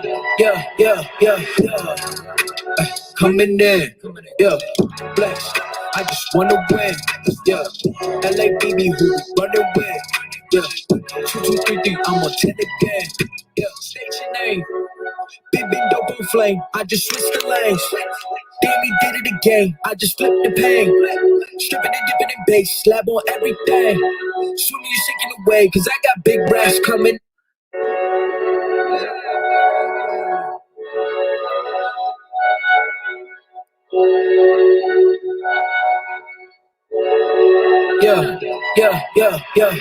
Yeah. Coming in, yeah. Flex, I just wanna win, yeah. LA BB who run away, yeah. 2 2 3 3, I'm on 10 again, yeah. Station name, big dope on flame. I just switched the lanes. Damn, he did it again. I just flipped the pain. Stripping and dipping in bass, slab on everything. Soon as you shaking away, cause I got big brass coming. Yeah.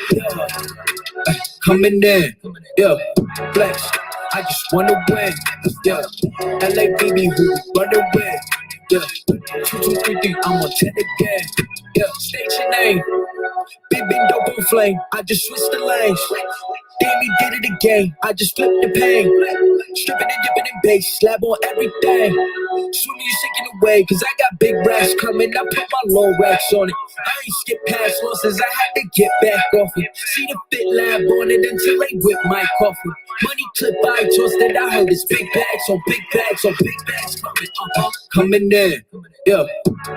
Coming in, yeah. Flex, I just wanna win, yeah. LA BB who run away, yeah. 2 2 3 3, I'm on 10 again, yeah. Station name, big dope on flame. I just switched the lanes. Damn, he did it again. I just flipped the pain. Stripping and dipping in bass, slab on everything. Soon as you shaking away, cause I got big racks coming. I put my low racks on it. I ain't skip past losses, I had to get back off it. See the fit lab on it until they whip my coffee. Money clip I tossed it, I heard it's big bags on big bags on big bags coming. Coming in, yeah,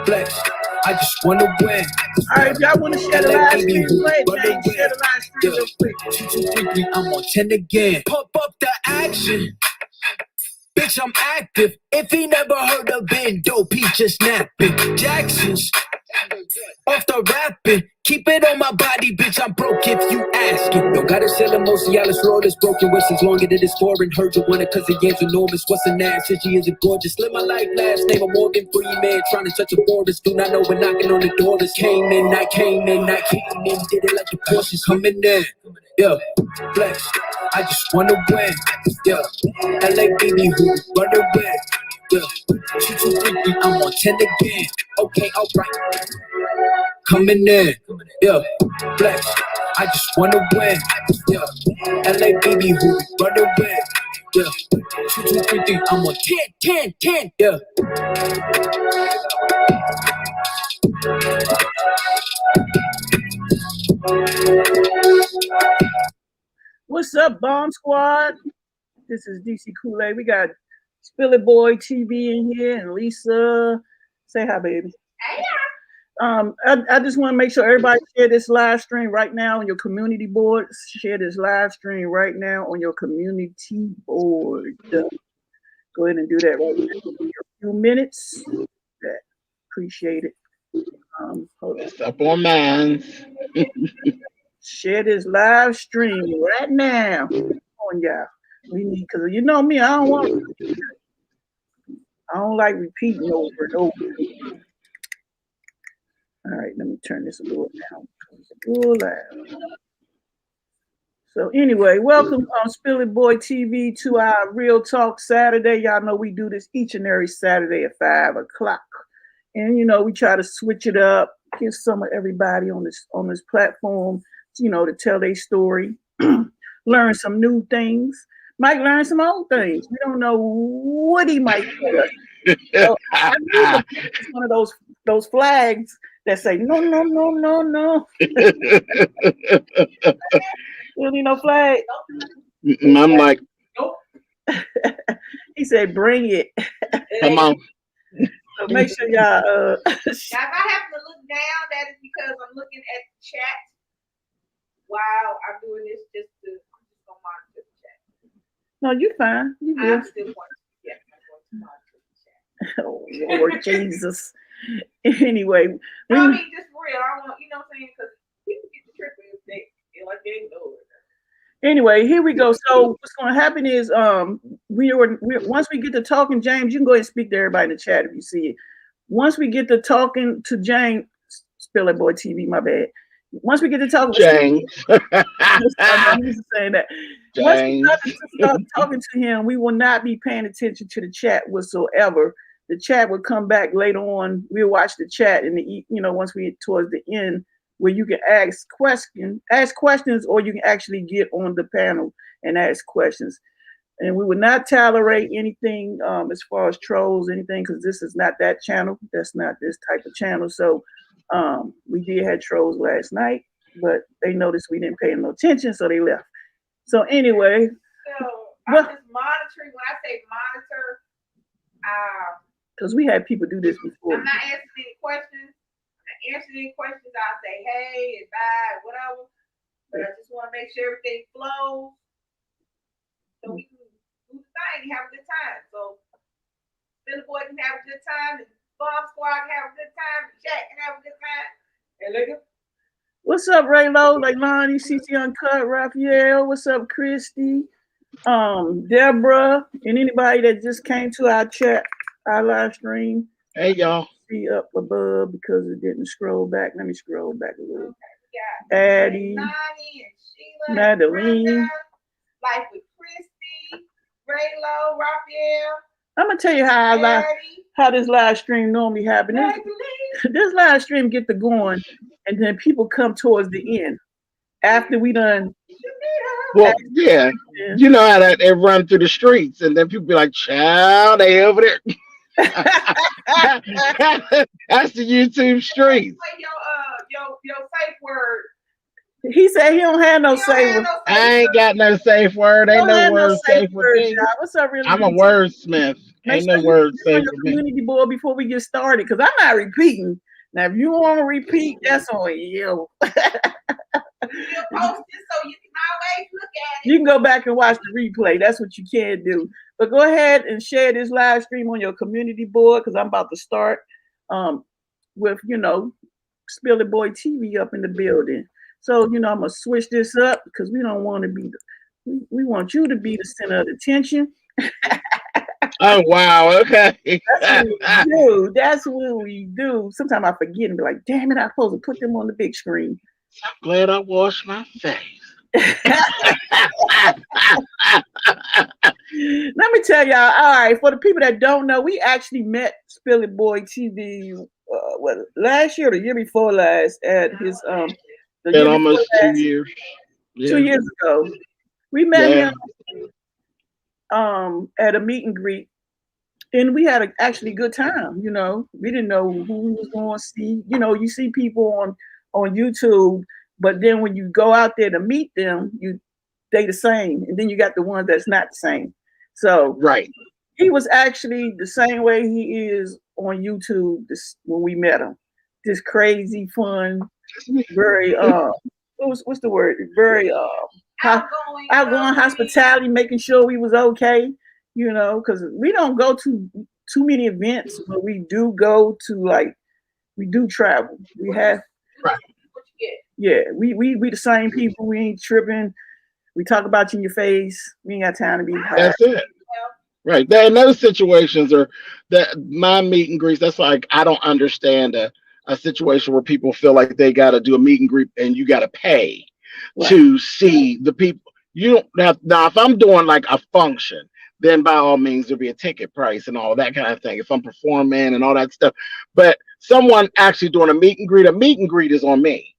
flex. I just wanna win. Alright, if y'all wanna share the live stream, man, share the live stream real quick. 2 2 3 3, I'm on 10 again. Pump up the action. Bitch, I'm active. If he never heard of Ben Dope, he just napping. Jackson's off the rapping. Keep it on my body, bitch. I'm broke if you asking. Don't gotta sell it, most of y'all is raw. This broken wishes longer than this foreign. Heard you want it cause the yams enormous. What's an ass? She isn't gorgeous. Live my life last name of Morgan Freeman. Trying to touch a forest. Do not know we're knocking on the door. This came in. Did it like the Porsches coming in. Yeah, flex. I just wanna win. Yeah, LA BB who run away. Yeah, 2 2 3 3, I'm on 10 again. Okay, alright. Coming in, yeah, flex. I just wanna win, yeah. LA BB who run away, yeah. 2 2 3 3, I'm on 10, yeah. What's up, Bomb Squad? This is DC KOOLAID. We got Spilly Boy TV in here and Lisa. Say hi, baby. Hey. I just want to make sure everybody share this live stream right now on your community board. Share this live stream right now on your community board. Go ahead and do that right now. A few minutes. Appreciate it. Hold on. It's up on mine. Share this live stream right now. Come on, y'all. We need, because you know me, I don't like repeating over and over. All right, let me turn this a little down. It's a little loud. So anyway, welcome on Spilly Boy TV to our Real Talk Saturday. Y'all know we do this each and every Saturday at 5 o'clock. And, you know, we try to switch it up, give some of everybody on this platform, you know, to tell their story, learn some new things, might learn some old things. We don't know what he might tell us. So I know it's one of those flags that say no. You need no flag. I'm like, nope. He said, "Bring it." Come on. So make sure y'all. Now, if I happen to look down, that is because I'm looking at the chat while I'm doing this, just to monitor the chat. No, you fine. You good. I'm still going to monitor the chat. Oh Lord Jesus. Anyway, no, I mean, just for real. I want, you know what I'm saying, because people get the trick if they feel like they know it. Anyway, here we go. So what's going to happen is once we get to talking, James, you can go ahead and speak to everybody in the chat if you see it. Once we get to talking to James, Spilly Boy TV, my bad. Once we get to talking, James. I'm used to saying that. Once we start talking to him, we will not be paying attention to the chat whatsoever. The chat will come back later on. We'll watch the chat, and once we get towards the end, where you can ask questions, or you can actually get on the panel and ask questions. And we will not tolerate anything as far as trolls, anything, because this is not that channel. That's not this type of channel. So we did have trolls last night, but they noticed we didn't pay no attention, so they left. So anyway. So I'm just monitoring. When I say monitor, because we had people do this before. I'm not answering any questions. I'll say hey and bye, whatever. But I just want to make sure everything flows so we can do the thing and have a good time. So Spilly Boy can have a good time, and Bomb Squad can have a good time, and Jack can have a good time. And look at what's up, Raylo? Like Lonnie, CC Uncut, Raphael. What's up, Christy? Deborah, and anybody that just came to our chat, our live stream. Hey, y'all. See up above because it didn't scroll back. Let me scroll back a little. yeah. Addie, Nani and Sheila, Madeline. And Life with Christy, Raylo, Raphael. I'm gonna tell you how this live stream normally happens. This live stream get to going, and then people come towards the end after we done. Well, yeah, you know how that they run through the streets, and then people be like, "Child, they over there." That's the YouTube streets. Your safe word. He said he don't have no safe word. I ain't got no safe word. Ain't no word safe with me. What's up, really? I'm a wordsmith. Ain't no word safe with me. Community board before we get started, because I'm not repeating. Now, if you want to repeat, that's on you. We'll post it so you can always look at it. You can go back and watch the replay. That's what you can do. But go ahead and share this live stream on your community board, because I'm about to start with, Spilly Boy TV up in the building. So, I'm going to switch this up because we don't want to be, we want you to be the center of attention. Oh, wow. Okay. That's what we do. Sometimes I forget and be like, damn it, I'm supposed to put them on the big screen. I'm glad I washed my face. Let me tell y'all, all right, for the people that don't know, we actually met Spilly Boy TV last year or the year before last at his almost 2 years. Yeah. 2 years ago. We met him at a meet and greet, and we had actually good time. We didn't know who we was going to see. You see people on YouTube, but then when you go out there to meet them, they the same, and then you got the ones that's not the same. So right, he was actually the same way he is on YouTube. When we met him, this crazy, fun, very what's the word? Very outgoing hospitality, making sure we was okay. Because we don't go to too many events, but we do go to we do travel. We have. Right. Yeah, we the same people. We ain't tripping. We talk about you in your face. We ain't got time to be high. That's it. Right. In those situations are that my meet and greets. That's like I don't understand a situation where people feel like they got to do a meet and greet and you got to pay to see the people. You don't have now. If I'm doing like a function, then by all means there'll be a ticket price and all that kind of thing. If I'm performing and all that stuff, but someone actually doing a meet and greet is on me.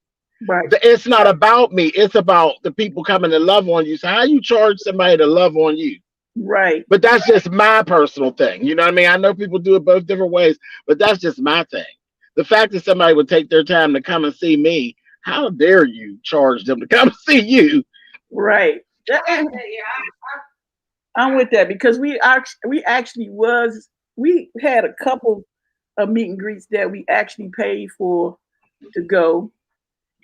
Right. It's not about me. It's about the people coming to love on you. So how you charge somebody to love on you? Right. But that's just my personal thing. You know what I mean? I know people do it both different ways, but that's just my thing. The fact that somebody would take their time to come and see me, how dare you charge them to come see you? Right. I'm with that because we actually had a couple of meet and greets that we actually paid for to go.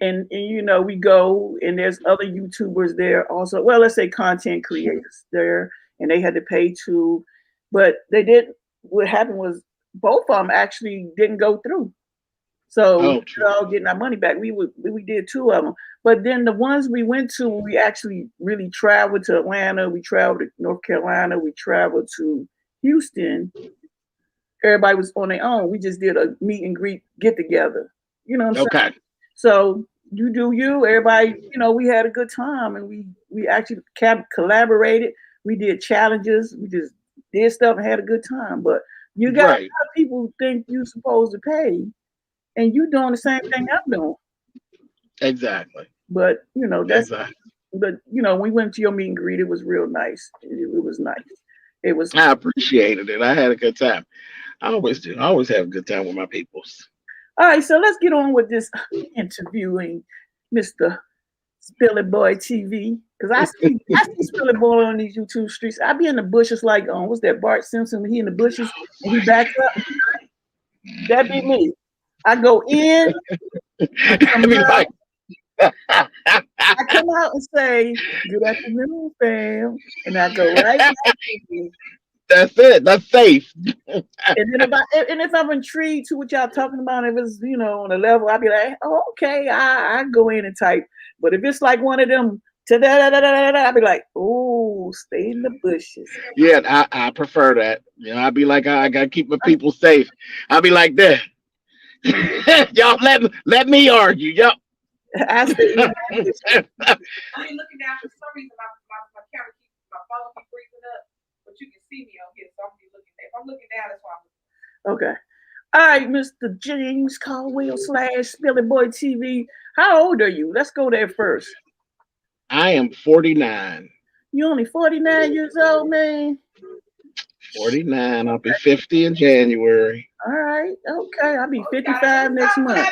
And we go and there's other YouTubers there also. Well, let's say content creators there, and they had to pay too, but they didn't. What happened was both of them actually didn't go through. So we're all getting our money back. We did two of them, but then the ones we went to, we actually really traveled to Atlanta. We traveled to North Carolina. We traveled to Houston. Everybody was on their own. We just did a meet and greet get together. You know what I'm saying? So you do you, everybody, we had a good time and we actually collaborated. We did challenges. We just did stuff and had a good time. But you got a lot of people think you're supposed to pay and you doing the same thing I'm doing. Exactly. But, that's, but, we went to your meet and greet. It was real nice. It was nice. I appreciated it. I had a good time. I always do. I always have a good time with my peoples. All right, so let's get on with this interviewing Mr. Spilly Boy TV, Cause I see Spilly Boy on these YouTube streets. I be in the bushes like what's that Bart Simpson when he in the bushes and he backs up. That be me. I go in, I come out, I come out and say, "Good afternoon, fam," and I go right back in. That's it. That's safe. And then if I'm intrigued to what y'all talking about, if it's on a level, I'll be like, oh, okay, I go in and type. But if it's like one of them, I'll be like, oh, stay in the bushes. Yeah, I prefer that. I'll be like, I gotta keep my people safe. I'll be like that. Y'all let me argue. Yup. I stay in the bushes. I mean, looking down for some reason, my camera keeps my phone keeps freezing up, but you can see me on here, so I'm gonna be looking. If I'm looking down, that's why I'm looking. Okay. All right, Mr. James Caldwell / Spilly Boy TV. How old are you? Let's go there first. I am 49. You only 49 years old, man. 49. I'll be 50 in January. All right. Okay. I'll be 55 next month.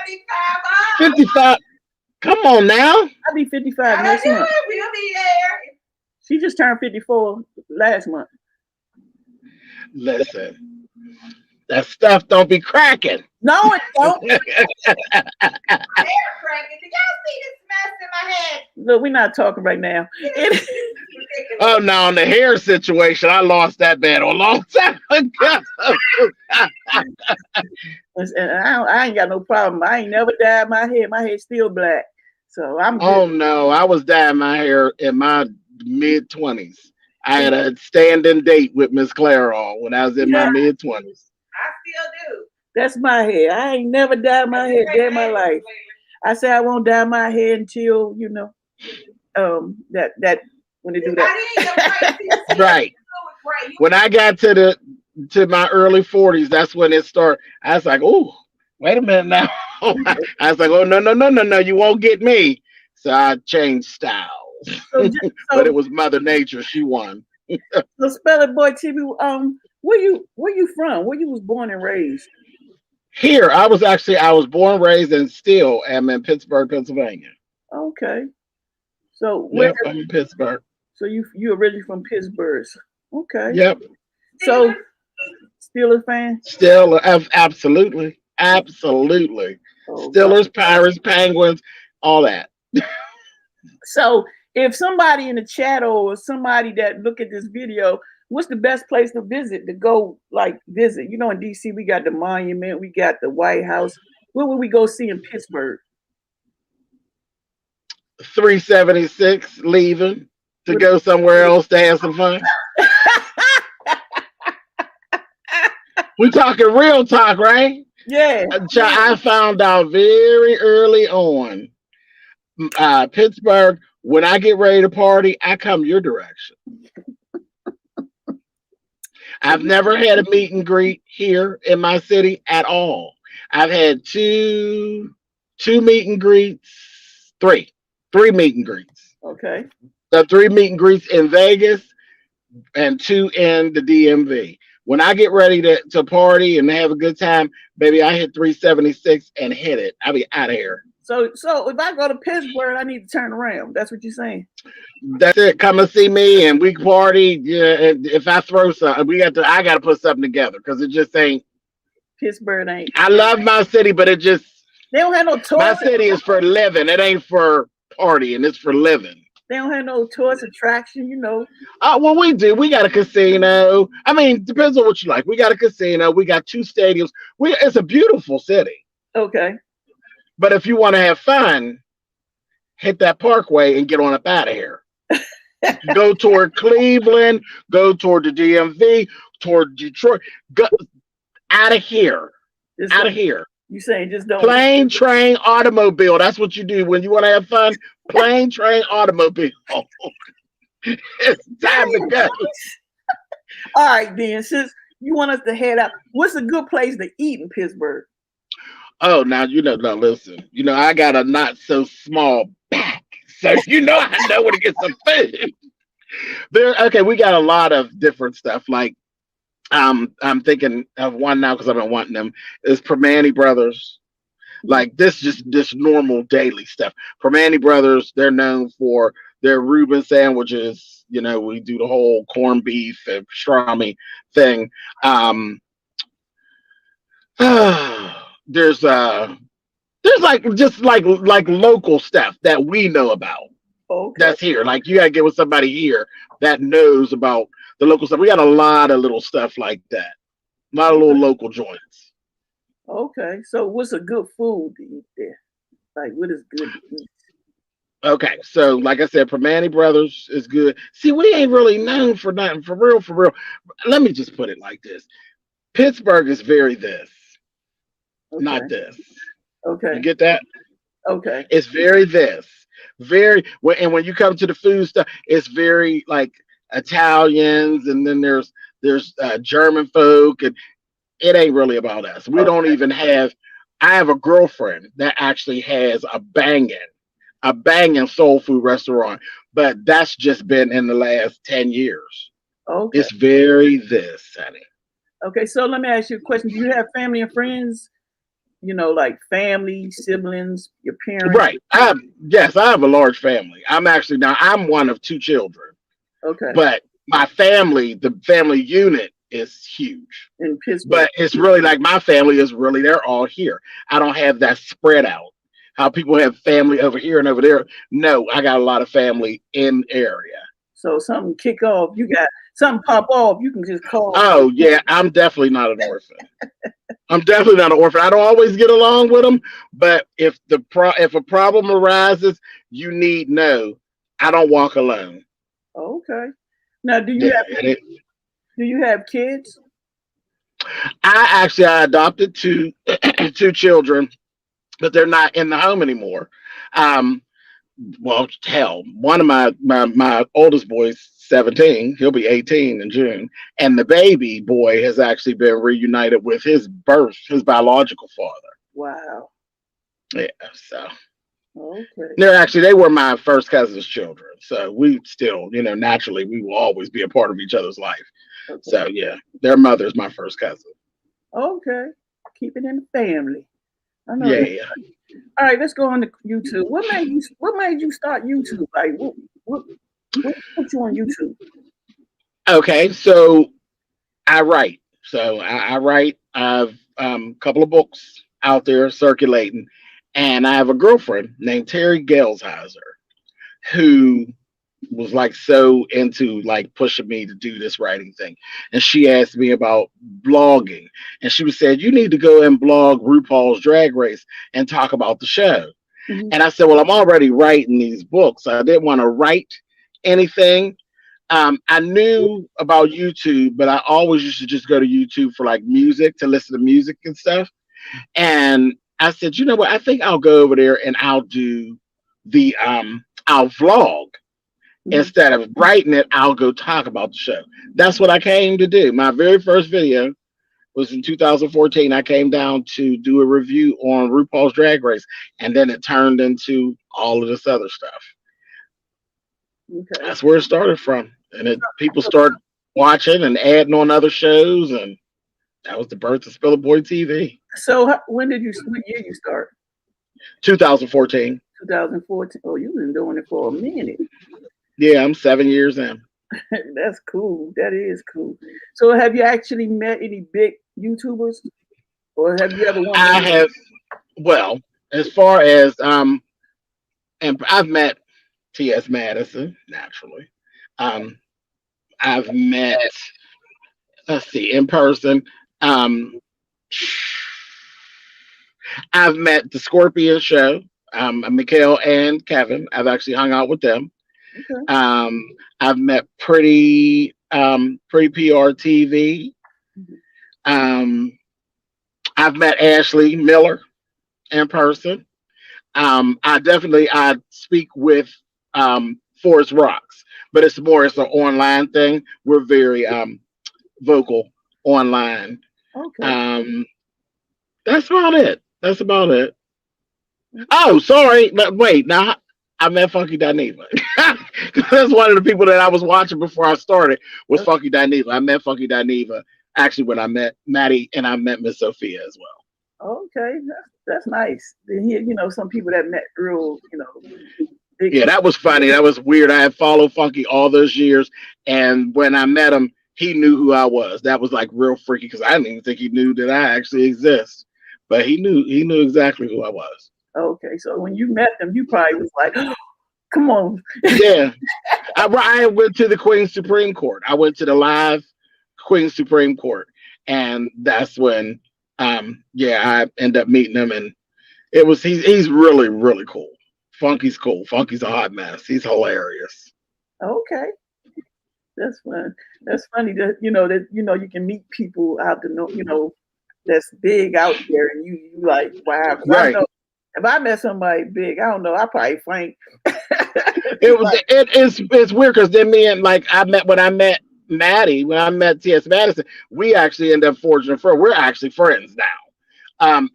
55. Come on now. I'll be 55 next month. We'll be there. She just turned 54 last month. Listen, that stuff don't be cracking. No, it don't. They're cracking. Did y'all see this mess in my head? Look, we're not talking right now. Oh no, on the hair situation, I lost that battle a long time ago. And I ain't got no problem. I ain't never dyed my hair. My hair's still black. So I'm good. Oh no, I was dyeing my hair in my mid-20s. I had a standing date with Miss Clairol when I was in my mid-20s. I still do. That's my hair. I ain't never dyed my hair day in my life. I say I won't dye my hair until that when they do that. Right. When I got to my early 40s, that's when it started. I was like, oh, wait a minute now. I was like, oh no, you won't get me. So I changed styles. But it was Mother Nature. She won. So Spilly Boy TV, where you from? Where you was born and raised? Here, I was born, raised, and still am in Pittsburgh, Pennsylvania. Okay. So yep, I'm in Pittsburgh. So you originally from Pittsburgh. Okay. Yep. So Steelers fan? Still, absolutely. Absolutely. Oh, Steelers, God. Pirates, Penguins, all that. So if somebody in the chat or somebody that look at this video, what's the best place to visit, to go visit? In DC, we got the Monument, we got the White House. What would we go see in Pittsburgh? 376 leaving to go somewhere else to have some fun. We talking real talk, right? Yeah. I found out very early on, Pittsburgh, when I get ready to party, I come your direction. I've never had a meet and greet here in my city at all. I've had two meet and greets, three meet and greets. Okay. The 3 meet and greets in Vegas and 2 in the DMV. When I get ready to party and have a good time, baby, I hit 376 and hit it. I'll be out of here. So if I go to Pittsburgh, I need to turn around. That's what you're saying. That's it. Come and see me and we party. Yeah, if I throw something, I got to put something together because it just ain't. Pittsburgh ain't. I love my city, but it just. They don't have no tours. My city is for living. It ain't for partying. It's for living. They don't have no tourist attraction, Well, we do. We got a casino. I mean, depends on what you like. We got a casino. We got 2 stadiums. It's a beautiful city. Okay. But if you want to have fun, hit that parkway and get on up out of here. Go toward Cleveland. Go toward the DMV. Toward Detroit. Go out of here. Out of here. You saying just don't. Plane, train, automobile. That's what you do when you want to have fun. Plane, train, automobile. It's time to go. All right, then. Since you want us to head out, what's a good place to eat in Pittsburgh? Oh, now now listen. I got a not so small back, so I know where to get some food. We got a lot of different stuff. Like, I'm thinking of one now because I've been wanting them. Is Permane Brothers. Like this normal daily stuff. Permane Brothers, they're known for their Reuben sandwiches. You know, we do the whole corned beef and pastrami thing. There's like just like local stuff that we know about. Okay. That's here. Like you gotta get with somebody here that knows about the local stuff. We got a lot of little stuff like that. A lot of little local joints. Okay. So what's a good food to eat there? Like what is good to eat? Okay, so like I said, Permane Brothers is good. See, we ain't really known for nothing, for real, for real. Let me just put it like this: Pittsburgh is very this, not this. Okay. You get that? Okay. It's very this, very. And when you come to the food stuff, it's very like Italians, and then there's German folk, and it ain't really about us. We don't even have. I have a girlfriend that actually has a banging soul food restaurant, but that's just been in the last 10 years. Okay. It's very this, honey. Okay, so let me ask you a question. Do you have family and friends? You know, like family, siblings, your parents? Right. Yes, I have a large family. I'm one of 2 children. Okay. But my family, the family unit is huge. In Pittsburgh. But it's really like my family is really, they're all here. I don't have that spread out. How people have family over here and over there. No, I got a lot of family in area. So something kick off, you got something pop off, you can just call. Oh yeah, I'm definitely not an orphan. I'm definitely not an orphan. I don't always get along with them, but if a problem arises, you need know I don't walk alone. Okay. Now, do you have kids? I adopted 2 2 children, but they're not in the home anymore. Well, hell, one of my oldest boys, 17, he'll be 18 in June, and the baby boy has actually been reunited with his biological father. Wow. Yeah, so okay. They were my first cousin's children, so we still, naturally, we will always be a part of each other's life. Okay. So yeah, their mother's my first cousin. Okay, keep it in the family. I know. Yeah. All right, let's go on to YouTube. What made you start YouTube? Like, what put you on YouTube? Okay, so I write. I write. I've a couple of books out there circulating, and I have a girlfriend named Terry Gelsheiser who was like so into like pushing me to do this writing thing, and she asked me about blogging, and she said you need to go and blog RuPaul's Drag Race and talk about the show. Mm-hmm. And I said, well, I'm already writing these books. I didn't want to write anything. I knew about YouTube, but I always used to just go to YouTube for like music, to listen to music and stuff. And I said, you know what? I think I'll go over there and I'll do I'll vlog. Instead of writing it, I'll go talk about the show. That's what I came to do. My very first video was in 2014. I came down to do a review on RuPaul's Drag Race, and then it turned into all of this other stuff. Okay. That's where it started from. And people start watching and adding on other shows, and that was the birth of Spillitboy TV. So what year you start? 2014. 2014. Oh, you've been doing it for a minute. Yeah, I'm 7 years in. That's cool. That is cool. So have you actually met any big YouTubers? Or have you ever wanted I have, well, as far as and I've met T.S. Madison, naturally. I've met, let's see, in person. I've met the Scorpion Show, Mikhail and Kevin. I've actually hung out with them. Okay. I've met Pretty PR TV. I've met Ashley Miller in person. I speak with Forest Rocks, but it's an online thing. We're very vocal online. Okay. That's about it. Oh, sorry. Wait, now I met Funky Dineva. That's one of the people that I was watching before I started was Funky Dineva. I met Funky Dineva actually when I met Maddie, and I met Miss Sophia as well. Okay, that's nice to hear. Some people that met real, Yeah, that was funny. That was weird. I had followed Funky all those years, and when I met him, he knew who I was. That was like real freaky because I didn't even think he knew that I actually exist, but he knew exactly who I was. Okay, so when you met them, you probably was like, oh, "Come on." Yeah, I went to the Queen's Supreme Court. I went to the live Queen's Supreme Court, and that's when, I ended up meeting him, and he's really really cool. Funky's cool. Funky's a hot mess. He's hilarious. Okay, that's fun. That's funny that you can meet people out the that's big out there, and you like, wow. Right. If I met somebody big, I don't know, I probably faint. It's weird because then when I met Maddie, when I met T.S. Madison, we actually ended up forging a friend. We're actually friends now.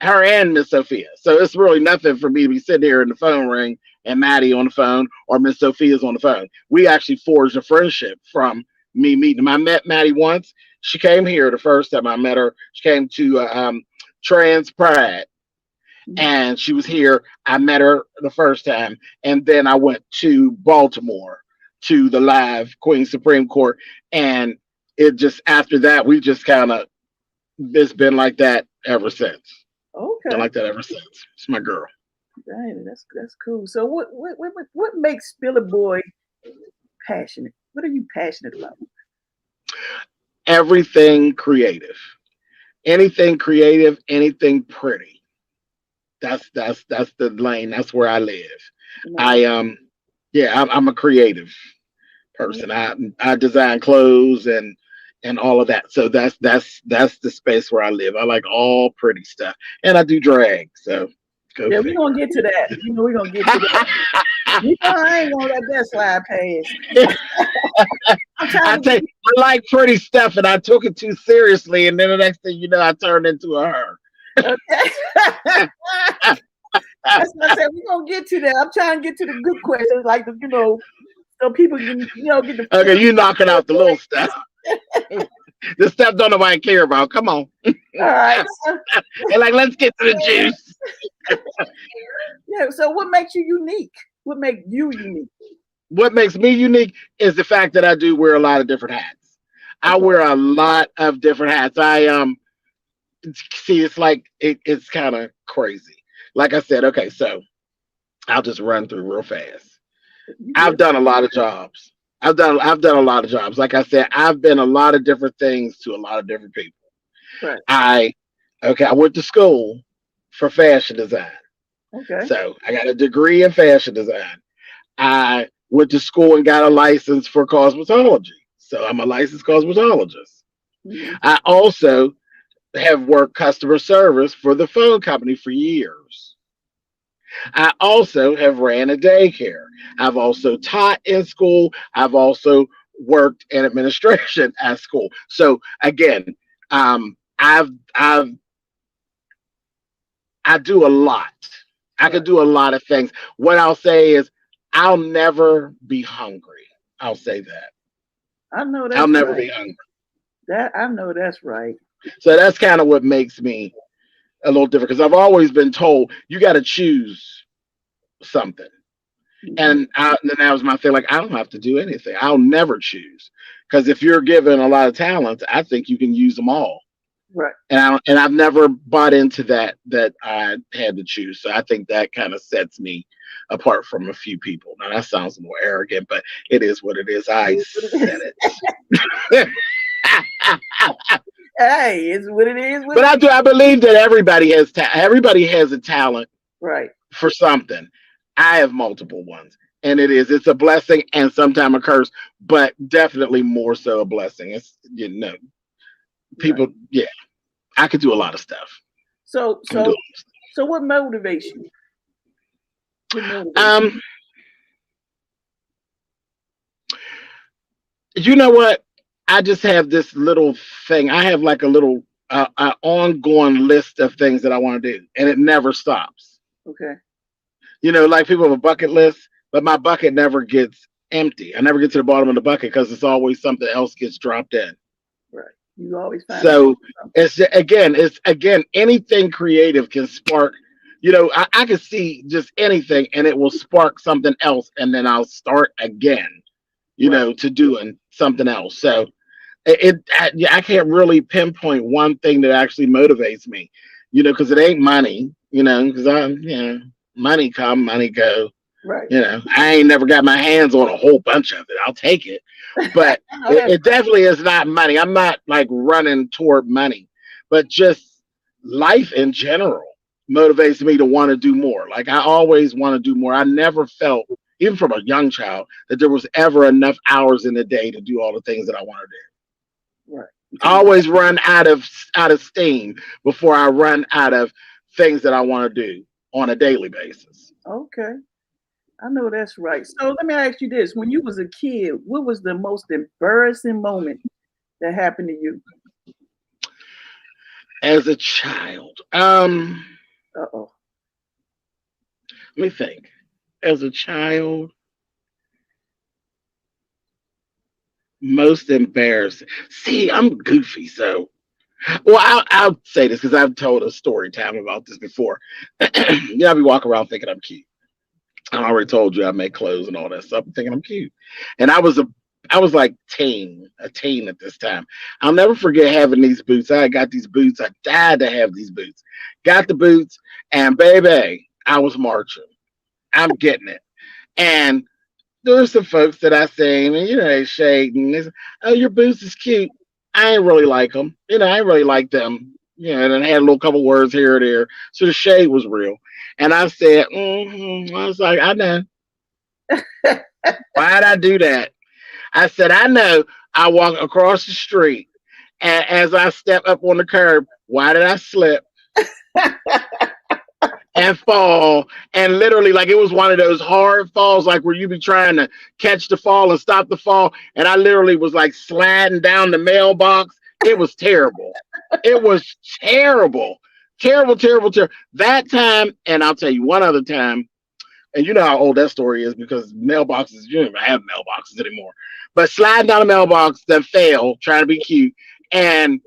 Her and Miss Sophia. So it's really nothing for me to be sitting here in the phone ring and Maddie on the phone or Miss Sophia's on the phone. We actually forged a friendship from me meeting them. I met Maddie once. She came here the first time I met her. She came to Trans Pride. And she was here. I met her the first time. And then I went to Baltimore to the live Queen's Supreme Court. And it just, after that, we just kind of, it's been like that ever since. Okay. Been like that ever since. It's my girl. Dang, that's cool. So what makes Spilly Boy passionate? What are you passionate about? Everything creative. Anything creative, anything pretty. That's the lane. That's where I live. I'm a creative person. I design clothes and all of that. So that's the space where I live. I like all pretty stuff, and I do drag. So we're gonna get to that. We're gonna get to that. I ain't gonna let that slide past. I like pretty stuff, and I took it too seriously, and then the next thing you know, I turned into a her. Okay. That's what I said. We're gonna get to that. I'm trying to get to the good questions, like so people can get the. Okay, you knocking out the little stuff. The stuff don't nobody care about. Come on. All right. They're like, let's get to the juice. Yeah. So, what makes you unique? What makes you unique? What makes me unique is the fact that I do wear a lot of different hats. I wear a lot of different hats. See, it's like it's kind of crazy. Like I said, okay, so I'll just run through real fast. I've done a lot of jobs. I've done a lot of jobs. Like I said, I've been a lot of different things to a lot of different people. Right. I went to school for fashion design. Okay. So I got a degree in fashion design. I went to school and got a license for cosmetology. So I'm a licensed cosmetologist. Mm-hmm. I also have worked customer service for the phone company for years. I also have ran a daycare. I've also taught in school. I've also worked in administration at school. So again, I do a lot. I could do a lot of things. What I'll say is I'll never be hungry. I'll say that. I know that. I'll never be hungry. I know that's right. So that's kind of what makes me a little different, because I've always been told you got to choose something. Mm-hmm. And then that was my thing. Like, I don't have to do anything. I'll never choose, because if you're given a lot of talents, I think you can use them all. Right. And I've never bought into that I had to choose. So I think that kind of sets me apart from a few people. Now that sounds a little arrogant, but it is what it is. I said it. Hey, it's what it is. But I believe that everybody has a talent, right, for something. I have multiple ones, and it's a blessing and sometimes a curse, but definitely more so a blessing. It's people, right. Yeah, I could do a lot of stuff. So what motivates you? You know what? I just have this little thing. I have like a little ongoing list of things that I want to do, and it never stops. Okay. Like people have a bucket list, but my bucket never gets empty. I never get to the bottom of the bucket because it's always something else gets dropped in. Right. You always find. So it's again anything creative can spark You know, I can see just anything and it will spark something else. And then I'll start again, you Right. know, to doing something else. So I can't really pinpoint one thing that actually motivates me, you know, because it ain't money, you know, because money come, money go. Right. You know, I ain't never got my hands on a whole bunch of it. I'll take it, but I know that's it definitely is not money. I'm not like running toward money, but just life in general motivates me to want to do more. Like I always want to do more. I never felt, even from a young child, that there was ever enough hours in the day to do all the things that I want to do. right. I always run out of steam before I run out of things that I want to do on a daily basis. Okay. I know that's right. So let me ask you this. When you was a kid, what was the most embarrassing moment that happened to you? As a child, Uh-oh. let me think. As a child, most embarrassing. See, I'm goofy, so well, I'll say this because I've told a story time about this before. Yeah, I be walking around thinking I'm cute. I already told you I make clothes and all that stuff. I'm thinking I'm cute, and I was like a teen at this time. I'll never forget having these boots. I got these boots. I died to have these boots. Got the boots, and baby, I was marching. I'm getting it. And there's some folks that I seen, and you know, they shade and they say, "Oh, your boots is cute." I ain't really like them. You know, I ain't really like them. You know, and I had a little couple words here or there. So the shade was real. And I said, I was like, I know. Why'd I do that? I said, I know. I walk across the street, and as I step up on the curb, why did I slip and fall? And literally, like it was one of those hard falls, like where you be trying to catch the fall and stop the fall. And I literally was like sliding down the mailbox. It was terrible. It was terrible. Terrible, terrible, terrible. That time, and I'll tell you one other time, and you know how old that story is because mailboxes, you don't even have mailboxes anymore. But sliding down a mailbox that fell, trying to be cute. And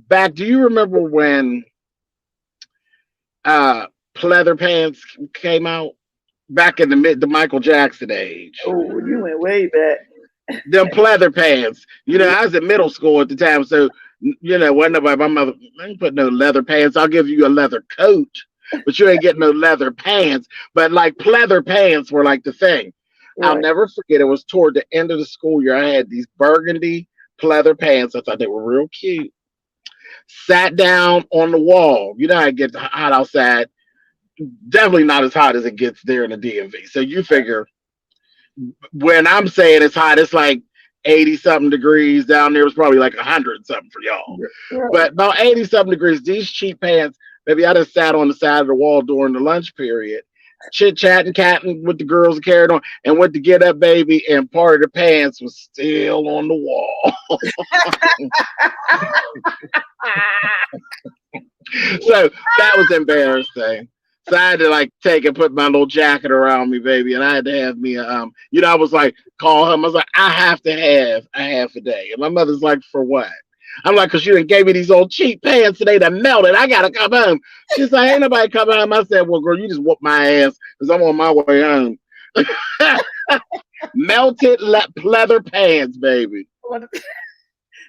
back, do you remember when pleather pants came out back in the Michael Jackson age? Oh, you went way back. Them pleather pants. You know, I was in middle school at the time, so you know, wasn't nobody. My mother, I ain't put no leather pants. I'll give you a leather coat, but you ain't getting no leather pants. But like pleather pants were like the thing. I'll Right. never forget. It was toward the end of the school year. I had these burgundy pleather pants. I thought they were real cute. Sat down on the wall. You know how it gets hot outside. Definitely not as hot as it gets there in the DMV. So you figure when I'm saying it's hot, it's like 80 something degrees. Down there was probably like 100 something for y'all. Right. But about 80 something degrees. These cheap pants, maybe I just sat on the side of the wall during the lunch period, chit chatting, catting with the girls carried on, and went to get up, baby, and part of the pants was still on the wall. So that was embarrassing. So I had to like take and put my little jacket around me, baby, and I had to have me you know, I was like, call him. I was like, I have to have a half a day. And my mother's like, for what? I'm like, because you done gave me these old cheap pants today that melted. I gotta come home. She's like, ain't nobody come home. I said, well, girl, you just whoop my ass because I'm on my way home. Melted pleather pants, baby.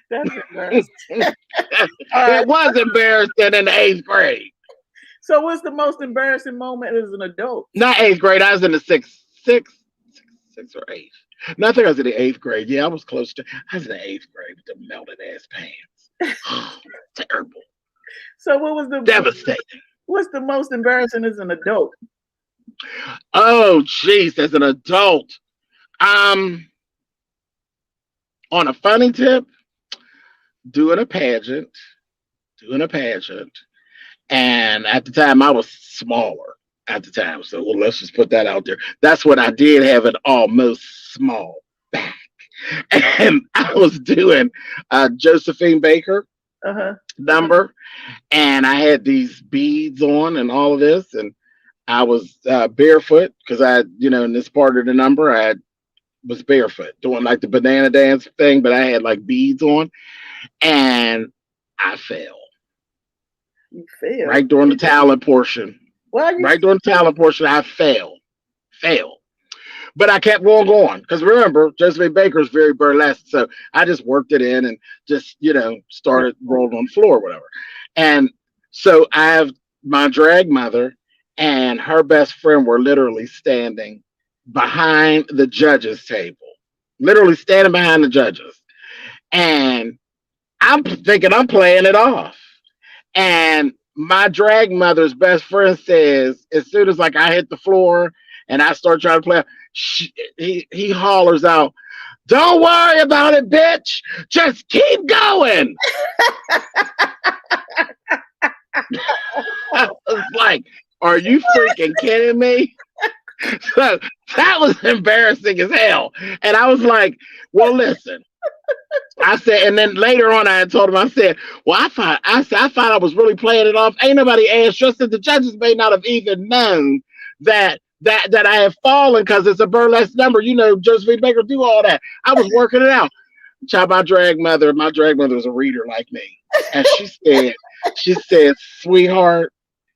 That's embarrassing. It was embarrassing in the 8th grade. So what's the most embarrassing moment as an adult? Not 8th grade. I was in the sixth or 8th. No, I think I was in the 8th grade. Yeah, I was close to. I was in the 8th grade with the melted ass pants. Terrible. So what was the Devastating. what's the most embarrassing as an adult? Oh, jeez, as an adult. On a funny tip, doing a pageant. And at the time, I was smaller at the time. So well, let's just put that out there. That's when I did have an almost small back. And I was doing Josephine Baker number. And I had these beads on and all of this. And I was barefoot because I, you know, in this part of the number, I was barefoot doing like the banana dance thing, but I had like beads on. And I fell. You failed. Right during the talent portion. Well, you Right during the talent portion, I failed. But I kept going. Because remember, Josephine Baker is very burlesque. So I just worked it in and just, started rolling on the floor or whatever. And so I have my drag mother and her best friend were literally standing behind the judges' table. Literally standing behind the judges. And I'm thinking I'm playing it off. And my drag mother's best friend says, as soon as like I hit the floor and I start trying to play, he hollers out, "Don't worry about it, bitch. Just keep going." I was like, "Are you freaking kidding me?" So that was embarrassing as hell. And I was like, "Well, listen." I said, and then later on, I had told him, I said, "Well, I thought I was really playing it off. Ain't nobody asked. Just that the judges may not have even known that I had fallen because it's a burlesque number. Josephine Baker do all that. I was working it out." Child, my drag mother was a reader like me, and she said, "Sweetheart,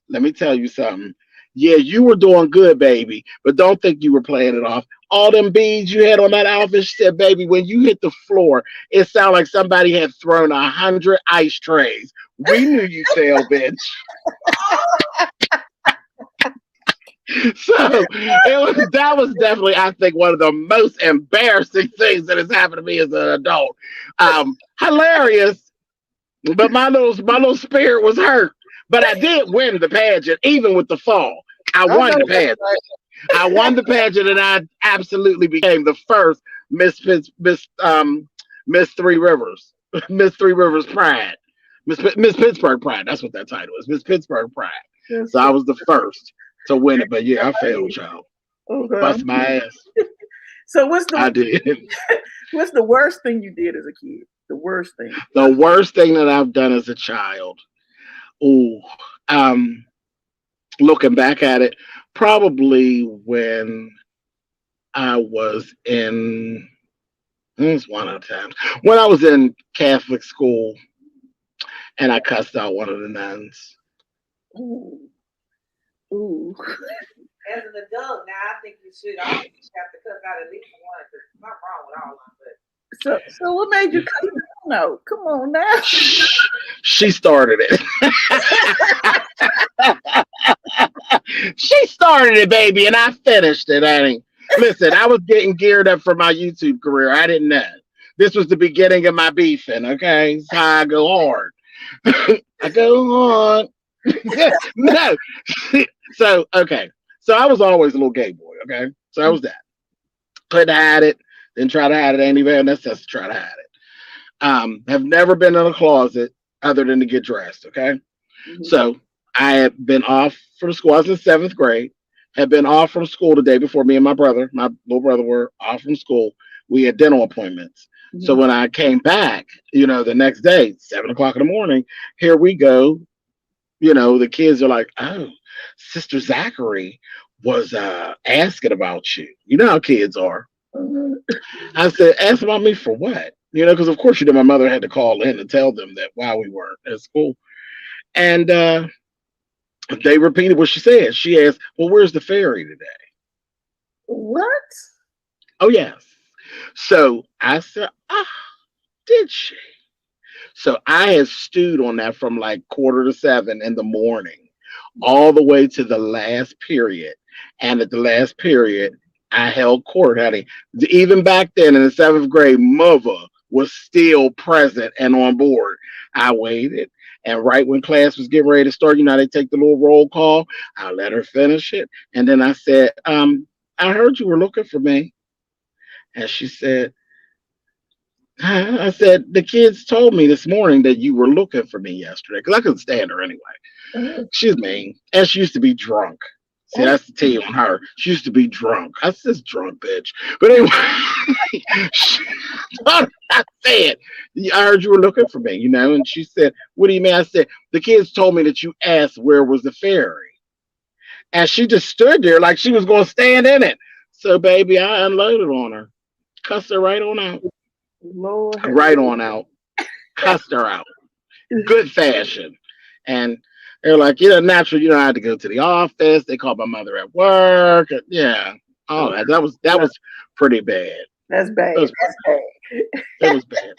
let me tell you something. Yeah, you were doing good, baby, but don't think you were playing it off. All them beads you had on that outfit," she said, "baby, when you hit the floor, it sounded like somebody had thrown 100 ice trays. We knew you fell, bitch." So that was definitely, I think, one of the most embarrassing things that has happened to me as an adult. Hilarious, but my little spirit was hurt. But I did win the pageant, even with the fall. I won the pageant. I won the pageant, and I absolutely became the first Miss Three Rivers, Miss Three Rivers Pride, Miss Pittsburgh Pride. That's what that title is, Miss Pittsburgh Pride. So I was the first to win it, but yeah, I failed, child. Okay. Bust my ass. So I did. what's the worst thing you did as a kid? The worst thing. The worst thing that I've done as a child. Ooh, looking back at it, probably when I was in, it's one of the times, when I was in Catholic school and I cussed out one of the nuns. Ooh. Ooh. As an adult now, I think you should always have to cut out at least one, because it's not wrong with all of them. So what made you cut it? No, come on now. She started it. She started it, baby, and I finished it. Listen, I was getting geared up for my YouTube career. I didn't know. This was the beginning of my beefing, okay? It's how I go hard. I go on. No. So, okay. So I was always a little gay boy, okay? So I was that. Couldn't hide it. Didn't try to hide it anywhere. That's just to try to hide it. Have never been in a closet other than to get dressed, okay? Mm-hmm. So I had been off from school. I was in 7th grade. Had been off from school the day before. Me and my little brother were off from school. We had dental appointments. Mm-hmm. So when I came back, the next day, 7:00 in the morning, here we go. The kids are like, "Oh, Sister Zachary was asking about you." You know how kids are. Mm-hmm. I said, "Ask about me for what?" Because of course, my mother had to call in and tell them that while we weren't at school. And they repeated what she said. She asked, "Well, where's the fairy today?" What? Oh, yes. So I said, did she? So I had stewed on that from like 6:45 in the morning all the way to the last period. And at the last period, I held court, honey. Even back then in the 7th grade, mother was still present and on board. I waited. And right when class was getting ready to start, they take the little roll call. I let her finish it. And then I said, I heard you were looking for me. And she said, I said, the kids told me this morning that you were looking for me yesterday, because I couldn't stand her anyway. Mm-hmm. She's mean. And she used to be drunk. See, that's the tea on her. She used to be drunk. I said, drunk bitch. But anyway, I said, I heard you were looking for me, and she said, what do you mean? I said, the kids told me that you asked where was the fairy. And she just stood there like she was going to stand in it. So, baby, I unloaded on her. Cussed her right on out. Lord. Right on out. Cussed her out. Good fashion. And They're like, naturally, I had to go to the office. They called my mother at work. Yeah, all that. That was pretty bad. That's bad. That's bad. It was bad.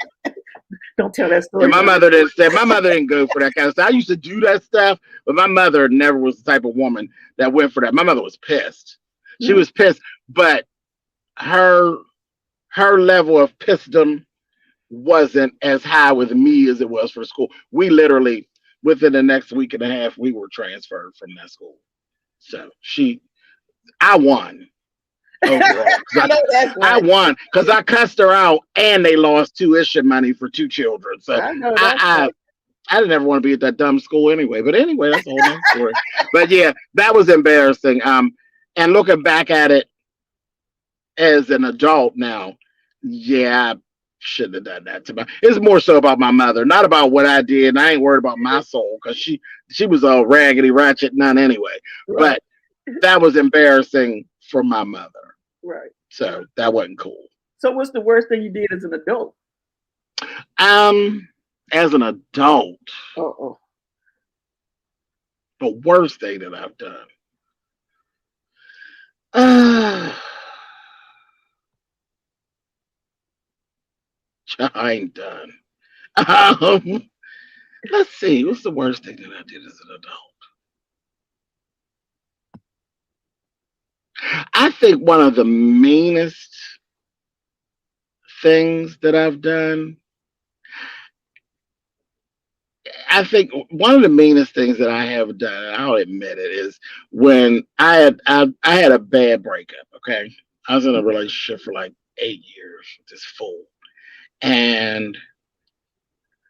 Don't tell that story. And my mother didn't go for that kind of stuff. I used to do that stuff, but my mother never was the type of woman that went for that. My mother was pissed. She was pissed, but her level of pissdom wasn't as high with me as it was for school. We literally, within the next week and a half, we were transferred from that school. So I won. Overall, I won because I cussed her out and they lost tuition money for 2 children. So I didn't ever want to be at that dumb school anyway. But anyway, that's a whole other story. But yeah, that was embarrassing. And looking back at it as an adult now, yeah, I shouldn't have done that to my. It's more so about my mother, not about what I did. And I ain't worried about my soul because she was all raggedy ratchet nun anyway. Right. But that was embarrassing for my mother. Right. So that wasn't cool. So what's the worst thing you did as an adult? As an adult. Uh-oh. The worst thing that I've done. I ain't done. Let's see. What's the worst thing that I did as an adult? I think one of the meanest things that I've done, I think one of the meanest things that I have done, and I'll admit it, is when I had a bad breakup, okay? I was in a relationship for like 8 years, just full. And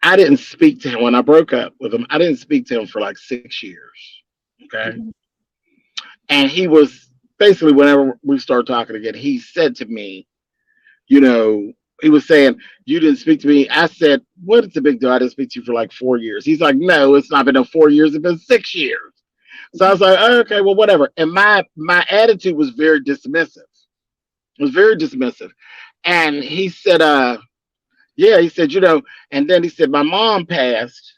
I didn't speak to him when I broke up with him. I didn't speak to him for like 6 years, okay? And he was basically, whenever we started talking again, he said to me, he was saying, you didn't speak to me. I said, what is the big deal? I didn't speak to you for like 4 years. He's like, no, it's not been no 4 years. It's been 6 years. So I was like, oh, okay, well, whatever. And my attitude was very dismissive. It was very dismissive. And he said, yeah, he said, and then he said, my mom passed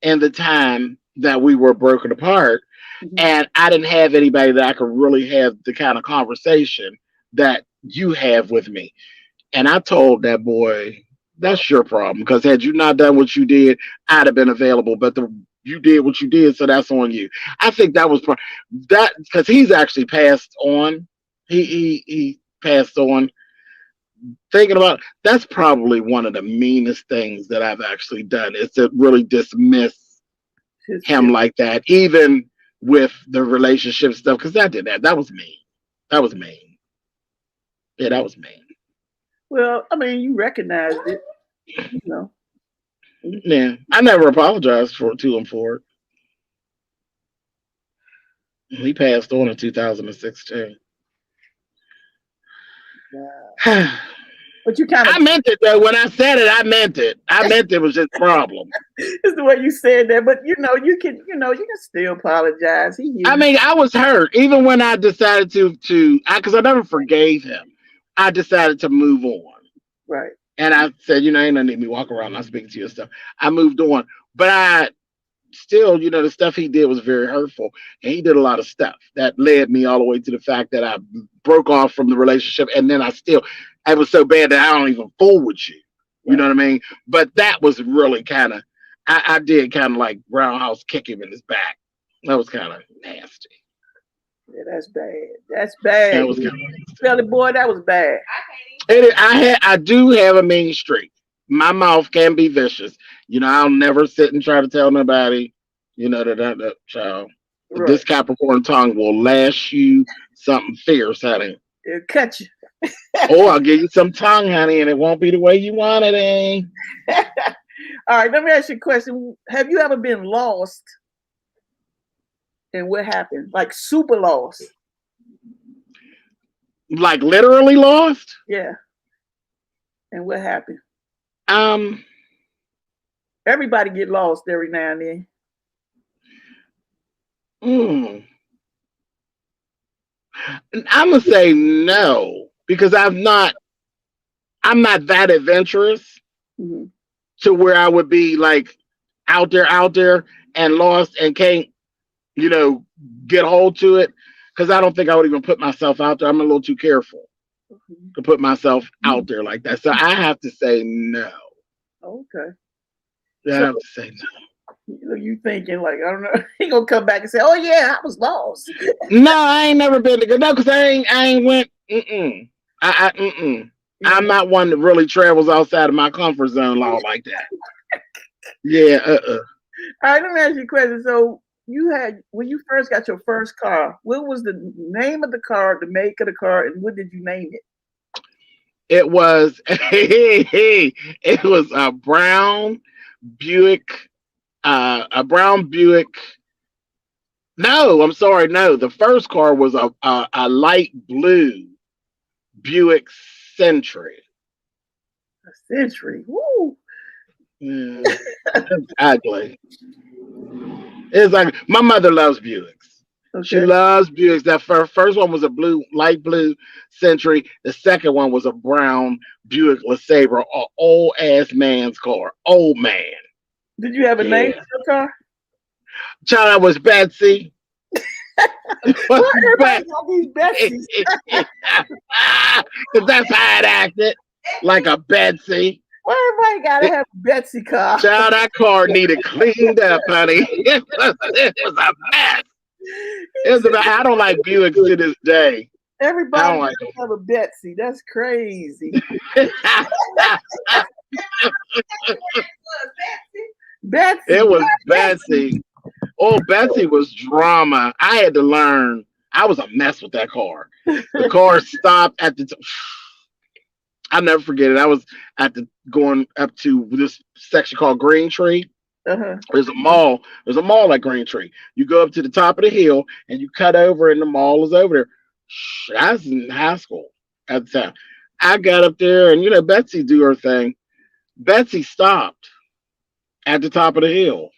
in the time that we were broken apart. And I didn't have anybody that I could really have the kind of conversation that you have with me. And I told that boy, that's your problem, because had you not done what you did, I'd have been available. But you did what you did, so that's on you. I think that was that, because he's actually passed on. He passed on. Thinking about it, that's probably one of the meanest things that I've actually done, is to really dismiss him like that, even with the relationship stuff, because I did that. That was mean. That was mean. Yeah, that was mean. Well, I mean, you recognized it, Yeah, I never apologized to him for it. He passed on in 2016. Yeah. But you I meant it though. When I said it, I meant it. I meant it was his problem. It's the way you said that, but you can still apologize. I mean, I was hurt even when I decided because I never forgave him. I decided to move on. Right. And I said, ain't no need me walk around not speaking to you and stuff. I moved on, but I still, the stuff he did was very hurtful, and he did a lot of stuff that led me all the way to the fact that I broke off from the relationship, and then I was so bad that I don't even fool with you. You know what I mean? But that was really kind of, I did kind of like roundhouse kick him in his back. That was kind of nasty. Yeah, that's bad. That's bad. That was kind of Spilly Boy, that was bad. I do have a mean streak. My mouth can be vicious. I'll never sit and try to tell nobody, that child. Right. This Capricorn tongue will lash you something fierce, honey. It'll cut you. Or I'll give you some tongue, honey, and it won't be the way you want it, eh? All right, let me ask you a question. Have you ever been lost? And what happened? Like super lost? Like literally lost? Yeah. And what happened? Um, everybody get lost every now and then. I'm gonna say no, because I'm not that adventurous to where I would be like out there, and lost and can't, you know, get hold to it. Because I don't think I would even put myself out there. I'm a little too careful to put myself out there like that. So I have to say no. Okay. I have to say no. You thinking like, I don't know, he gonna come back and say, oh yeah, I was lost. No, I ain't never been to go. No, because I ain't went. I'm not one that really travels outside of my comfort zone law like that. Yeah. All right, let me ask you a question. So when you first got your first car, what was the name of the car, the make of the car, and what did you name it? It was it was a brown Buick. A brown Buick. No, I'm sorry. No, the first car was a light blue Buick Century. A Century. Woo. Yeah, it's ugly. It's like my mother loves Buicks. Okay. She loves Buicks. That first one was a light blue Century. The second one was a brown Buick LeSabre, an old ass man's car. Old man. Did you have a name for your car? Child, was Betsy. Well, everybody got these Betsies. Because that's how it acted. Like a Betsy. Well, everybody gotta have a Betsy car. Child, that car needed cleaned up, honey. It was a mess. I don't like Buicks to this day. Everybody like have a Betsy. That's crazy. Betsy. It was Betsy. Oh, Betsy was drama. I had to learn. I was a mess with that car. The car stopped at the. I'll never forget it. I was going up to this section called Green Tree. There's a mall. There's a mall at Green Tree. You go up to the top of the hill and you cut over, and the mall is over there. I was in high school at the time. I got up there, and you know, Betsy do her thing. Betsy stopped at the top of the hill.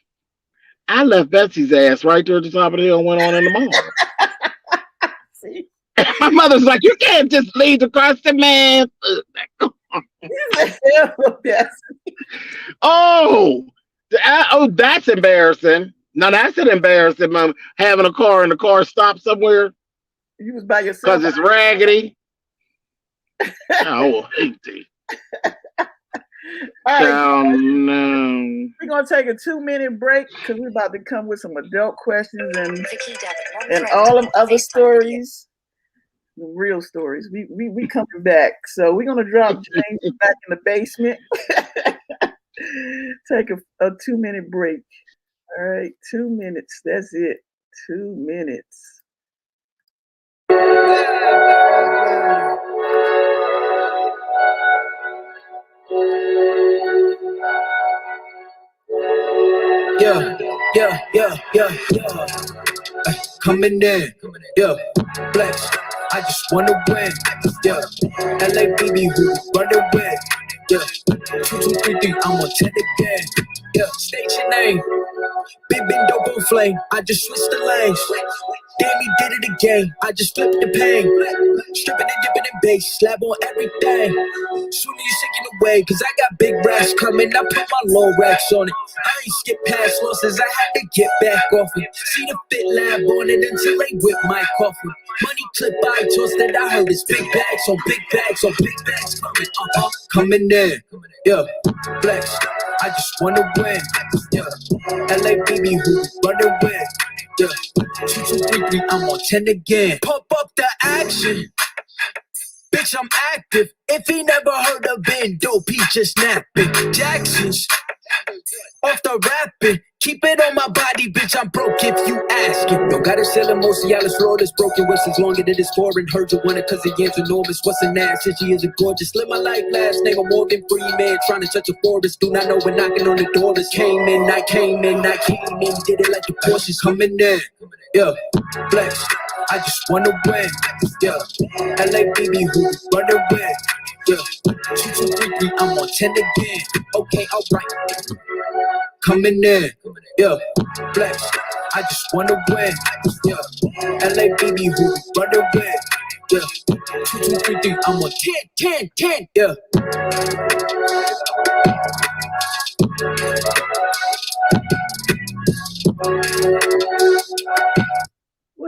I left Betsy's ass right there at the top of the hill and went on in the mall. See? My mother's like, you can't just leave across the man. Oh, that's embarrassing. Now that's an embarrassing moment. Having a car and the car stopped somewhere. You was by yourself. Because it's raggedy. Oh, hate it. All right, no. We're gonna take a 2-minute break because we're about to come with some adult questions and all of other stories, real stories. We coming back, so we're gonna drop James back in the basement. Take a 2-minute break. All right, 2 minutes. That's it. 2 minutes. Yeah. Coming in, yeah. Flex, I just wanna win, yeah. LA BB who run away, yeah. 2, 2, 3, 3, I'm on 10 again, yeah. State your name, big dope on flame. I just switched the lanes. Damn, he did it again. I just flipped the pain. Stripping and dipping in bass, slab on everything. Soon as you shaking away, cause I got big racks coming. I put my low racks on it. I ain't skip past losses, I had to get back off it. See the fit lab on it until they whip my coffin. Money clip by toss that I heard is big bags on big bags on big bags coming. Coming in, yeah. Flex, I just wanna win, yeah. LA BB who run away. Yeah, 2, 2, 3, 3, I'm on 10 again. Pump up the action. Bitch, I'm active. If he never heard of Ben Dope, he just napping. Jackson's off the rapping. Keep it on my body, bitch, I'm broke if you asking. Yo, gotta sell him most of y'all, this road is broken. What's longer than this foreign? Heard you want it cause the yams enormous. What's an ass? She is a gorgeous. Live my life last name, I'm Morgan Freeman. Trying to touch a forest. Do not know when knocking on the door. This came in, I came in. Did it like the Porsches coming in. Yeah, flex, I just wanna win. Yeah, LA BB who run away. Yeah, 2, 2, 3, 3, I'm on 10 again. Okay, alright. Coming in, yeah, flex, I just wanna win, yeah. LA BB who run away, yeah. 2, 2, 3, 3, I'm on 10, yeah.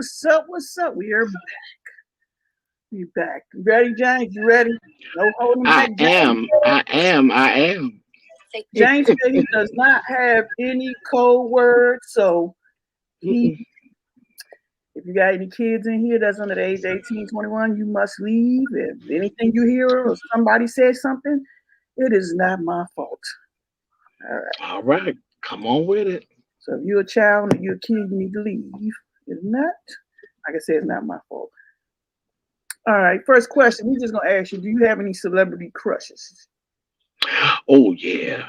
What's up? What's up? We are back. We back. You ready, James? You ready? No holding back. I am. James said he does not have any code words, so if you got any kids in here that's under the age 18, 21, you must leave. If anything you hear or somebody says something, it is not my fault. All right. All right. Come on with it. So if you're a child and you're a kid, you need to leave. If not, like I said, it's not my fault. All right. First question. We're just going to ask you, do you have any celebrity crushes? Oh, yeah.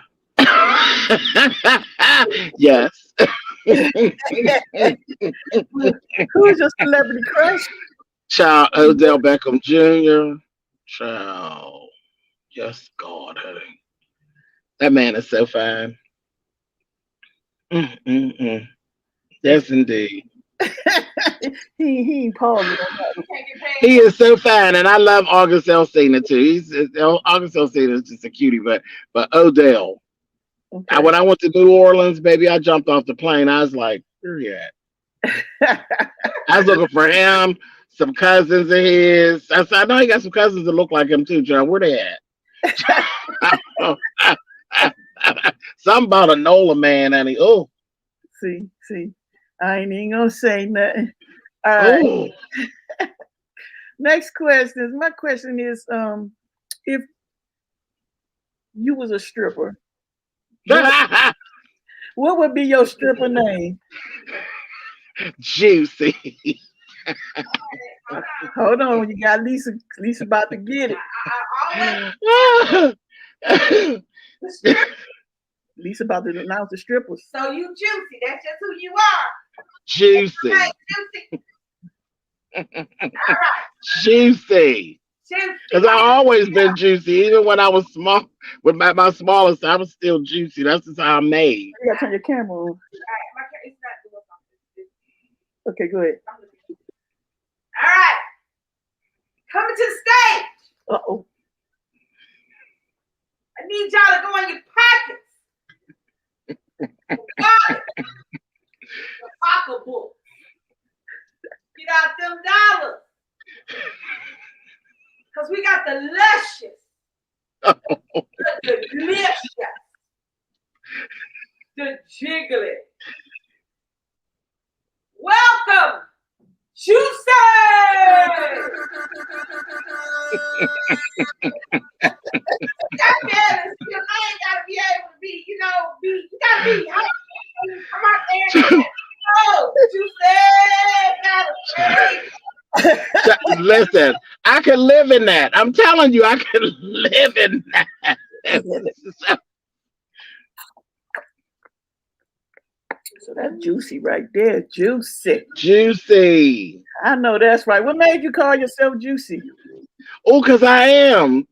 Yes. Who's your celebrity crush? Child Odell Beckham Jr. Child. Yes, God, honey. That man is so fine. Yes, indeed. he ain't pausing. He is so fine, and I love August Alsina too. August Alsina is just a cutie, but Odell. Okay. When I went to New Orleans, baby, I jumped off the plane. I was like, where you at? I was looking for him, some cousins of his. I said, I know he got some cousins that look like him too, John. Where they at? Something about a Nola man, and See, I ain't even gonna say nothing. All right. Next question. My question is, if you was a stripper, what would be your stripper name? Juicy. Hold on, you got Lisa. Lisa about to get it. Lisa about to announce the strippers. So you juicy. That's just who you are. Juicy. Right, juicy. All right. Juicy. Juicy. Because I've always been juicy. Even when I was small, with my smallest, I was still juicy. That's just how I'm made. You gotta turn your camera on. All right, it's not doing something. Okay, go ahead. All right. Coming to the stage. Uh-oh. I need y'all to go in your pockets. Your pocketbook. Get out them dollars. Because we got the luscious, the delicious, the jiggly. Welcome, Juicy! I ain't gotta be able to be, you gotta be hot. I'm out there. Oh, Juicy! Listen, I could live in that. I'm telling you, I could live in that. So that's juicy right there. Juicy. Juicy. I know that's right. What made you call yourself Juicy? Oh, because I am.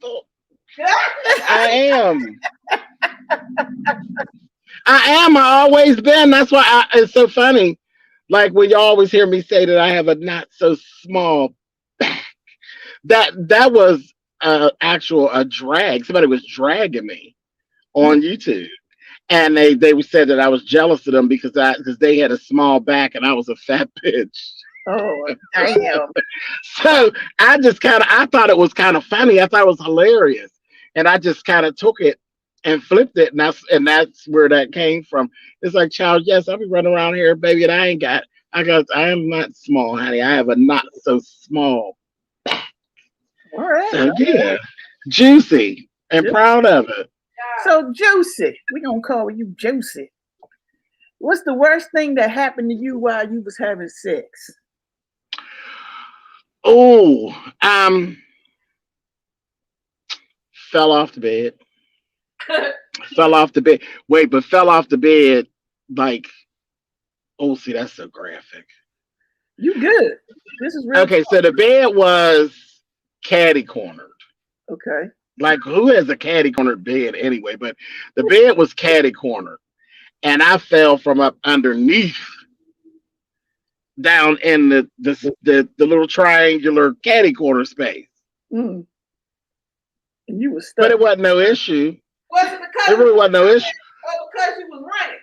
I am. I always been. That's why it's so funny. Like when you always hear me say that I have a not so small back. That was a drag. Somebody was dragging me on YouTube. And they said that I was jealous of them because they had a small back and I was a fat bitch. Oh, damn. So I thought it was kind of funny. I thought it was hilarious. And I just kind of took it and flipped it. And that's where that came from. It's like, child, yes, I'll be running around here, baby, and I am not small, honey. I have a not so small back. All right. So yeah, juicy and proud of it. So Juicy, we're gonna call you Juicy. What's the worst thing that happened to you while you was having sex? Oh, fell off the bed. Fell off the bed. Wait, but fell off the bed like, oh, see, that's so graphic. You good. This is real. Okay, so the bed was catty cornered. Okay. Like, who has a catty cornered bed anyway? But the bed was catty cornered. And I fell from up underneath down in the little triangular catty corner space. Mm. And you were stuck. But it wasn't no issue. Was it because it really wasn't no issue? Or because you was running?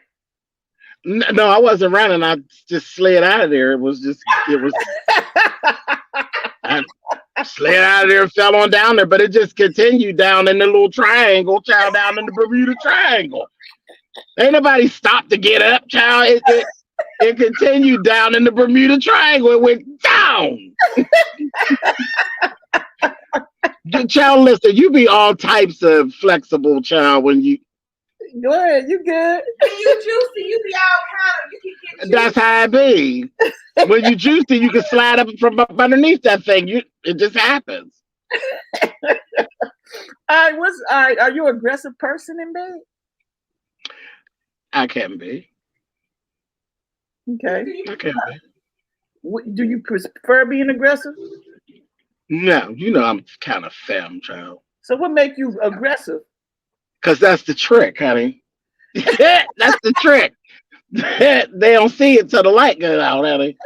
No, I wasn't running. I just slid out of there. It was. I slid out of there and fell on down there, but it just continued down in the little triangle, child, down in the Bermuda Triangle. Ain't nobody stopped to get up, child. It continued down in the Bermuda Triangle. It went down. Child, listen, you be all types of flexible, child, when you. Go ahead, you good. When you juicy, you be all kind of, you can get juicy. That's how it be. When you juicy, you can slide up from up underneath that thing. It just happens. All right, are you an aggressive person in bed? I can be. Okay. I can be. Do you prefer being aggressive? No, you know I'm kind of femme, child. So what make you aggressive? Because that's the trick, honey. That's the trick. They don't see it till the light goes out, honey.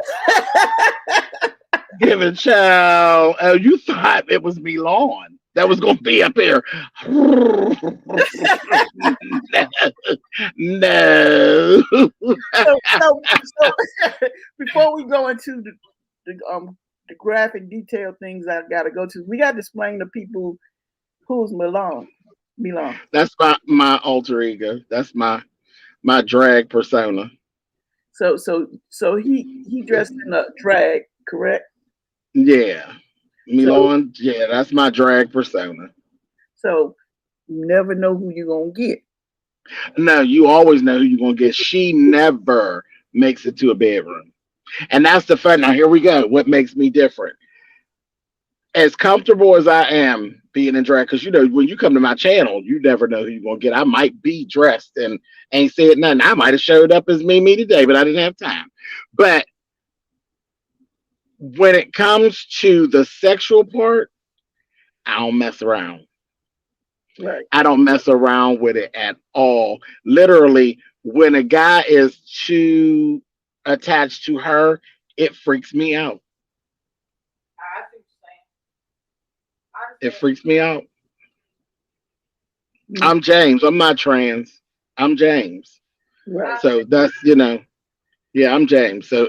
Give it, child. Oh, you thought it was me lawn that was going to be up here. No. So before we go into the graphic detail things I got to go to, we got to explain to people who's Milan. That's my alter ego. That's my drag persona. So he dressed in a drag, correct? Yeah. Milan, yeah, that's my drag persona. So you never know who you're gonna get. No, you always know who you're gonna get. She never makes it to a bedroom. And that's the fun. Now here we go. What makes me different? As comfortable as I am being in drag, because you know, when you come to my channel, you never know who you're gonna get. I might be dressed and ain't said nothing. I might have showed up as me today, but I didn't have time. But when it comes to the sexual part, I don't mess around. Right. I don't mess around with it at all. Literally, when a guy is too attached to her, it freaks me out. I see what you're saying. It freaks me out. I'm James. I'm not trans. I'm James. Right. So that's, yeah, I'm James. So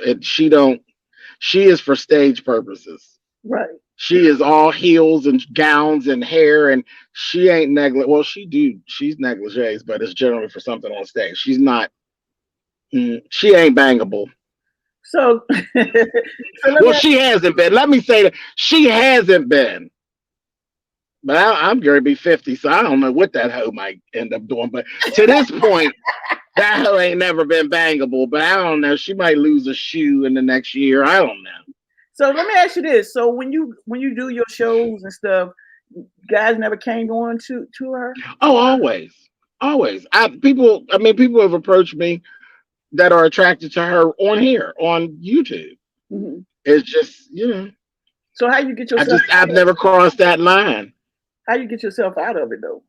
she is for stage purposes. Right. She is all heels and gowns and hair, and she ain't negligee. Well, she's negligees, but it's generally for something on stage. She's not. She ain't bangable. So, well, she hasn't been. Let me say that she hasn't been. But I'm going to be 50, so I don't know what that hoe might end up doing. But to this point, that hoe ain't never been bangable. But I don't know. She might lose a shoe in the next year. I don't know. So let me ask you this: so when you do your shows and stuff, guys never came on to her? Oh, always. People have approached me that are attracted to her on here on YouTube. Mm-hmm. It's just So how you get yourself? I've never crossed that line. How you get yourself out of it though?